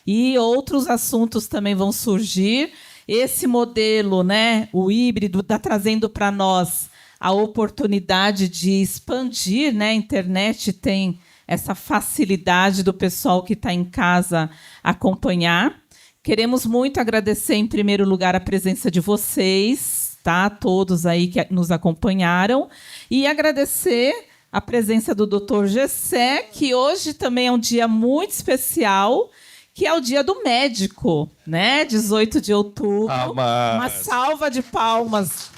e outros assuntos também vão surgir. Esse modelo, né, o híbrido, está trazendo para nós a oportunidade de expandir, né? A internet tem essa facilidade do pessoal que está em casa acompanhar. Queremos muito agradecer, em primeiro lugar, a presença de vocês, tá? Todos aí que nos acompanharam, e agradecer a presença do Dr. Gessé, que hoje também é um dia muito especial, que é o Dia do Médico, né? 18 de outubro. Uma salva de palmas.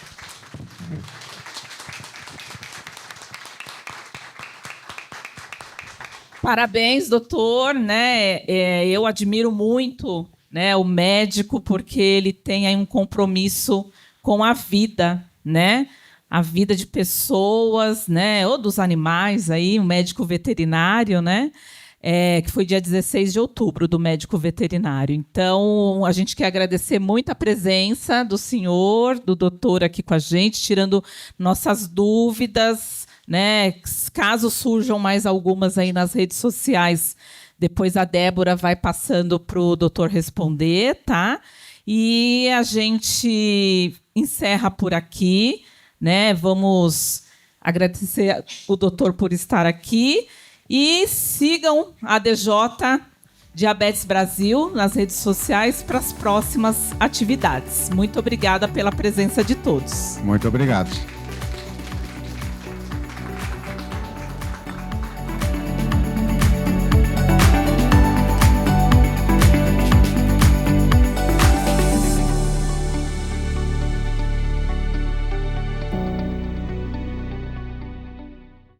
Parabéns, doutor, né? Eu admiro muito, né, o médico, porque ele tem aí um compromisso com a vida, né? A vida de pessoas, né? Ou dos animais aí, um médico veterinário, né? Que foi dia 16 de outubro do médico veterinário. Então, a gente quer agradecer muito a presença do senhor, do doutor aqui com a gente, tirando nossas dúvidas, né? Caso surjam mais algumas aí nas redes sociais, depois a Débora vai passando para o doutor responder, tá? E a gente encerra por aqui, né? Vamos agradecer o doutor por estar aqui e sigam a DJ Diabetes Brasil nas redes sociais para as próximas atividades. Muito obrigada pela presença de todos. Muito obrigado.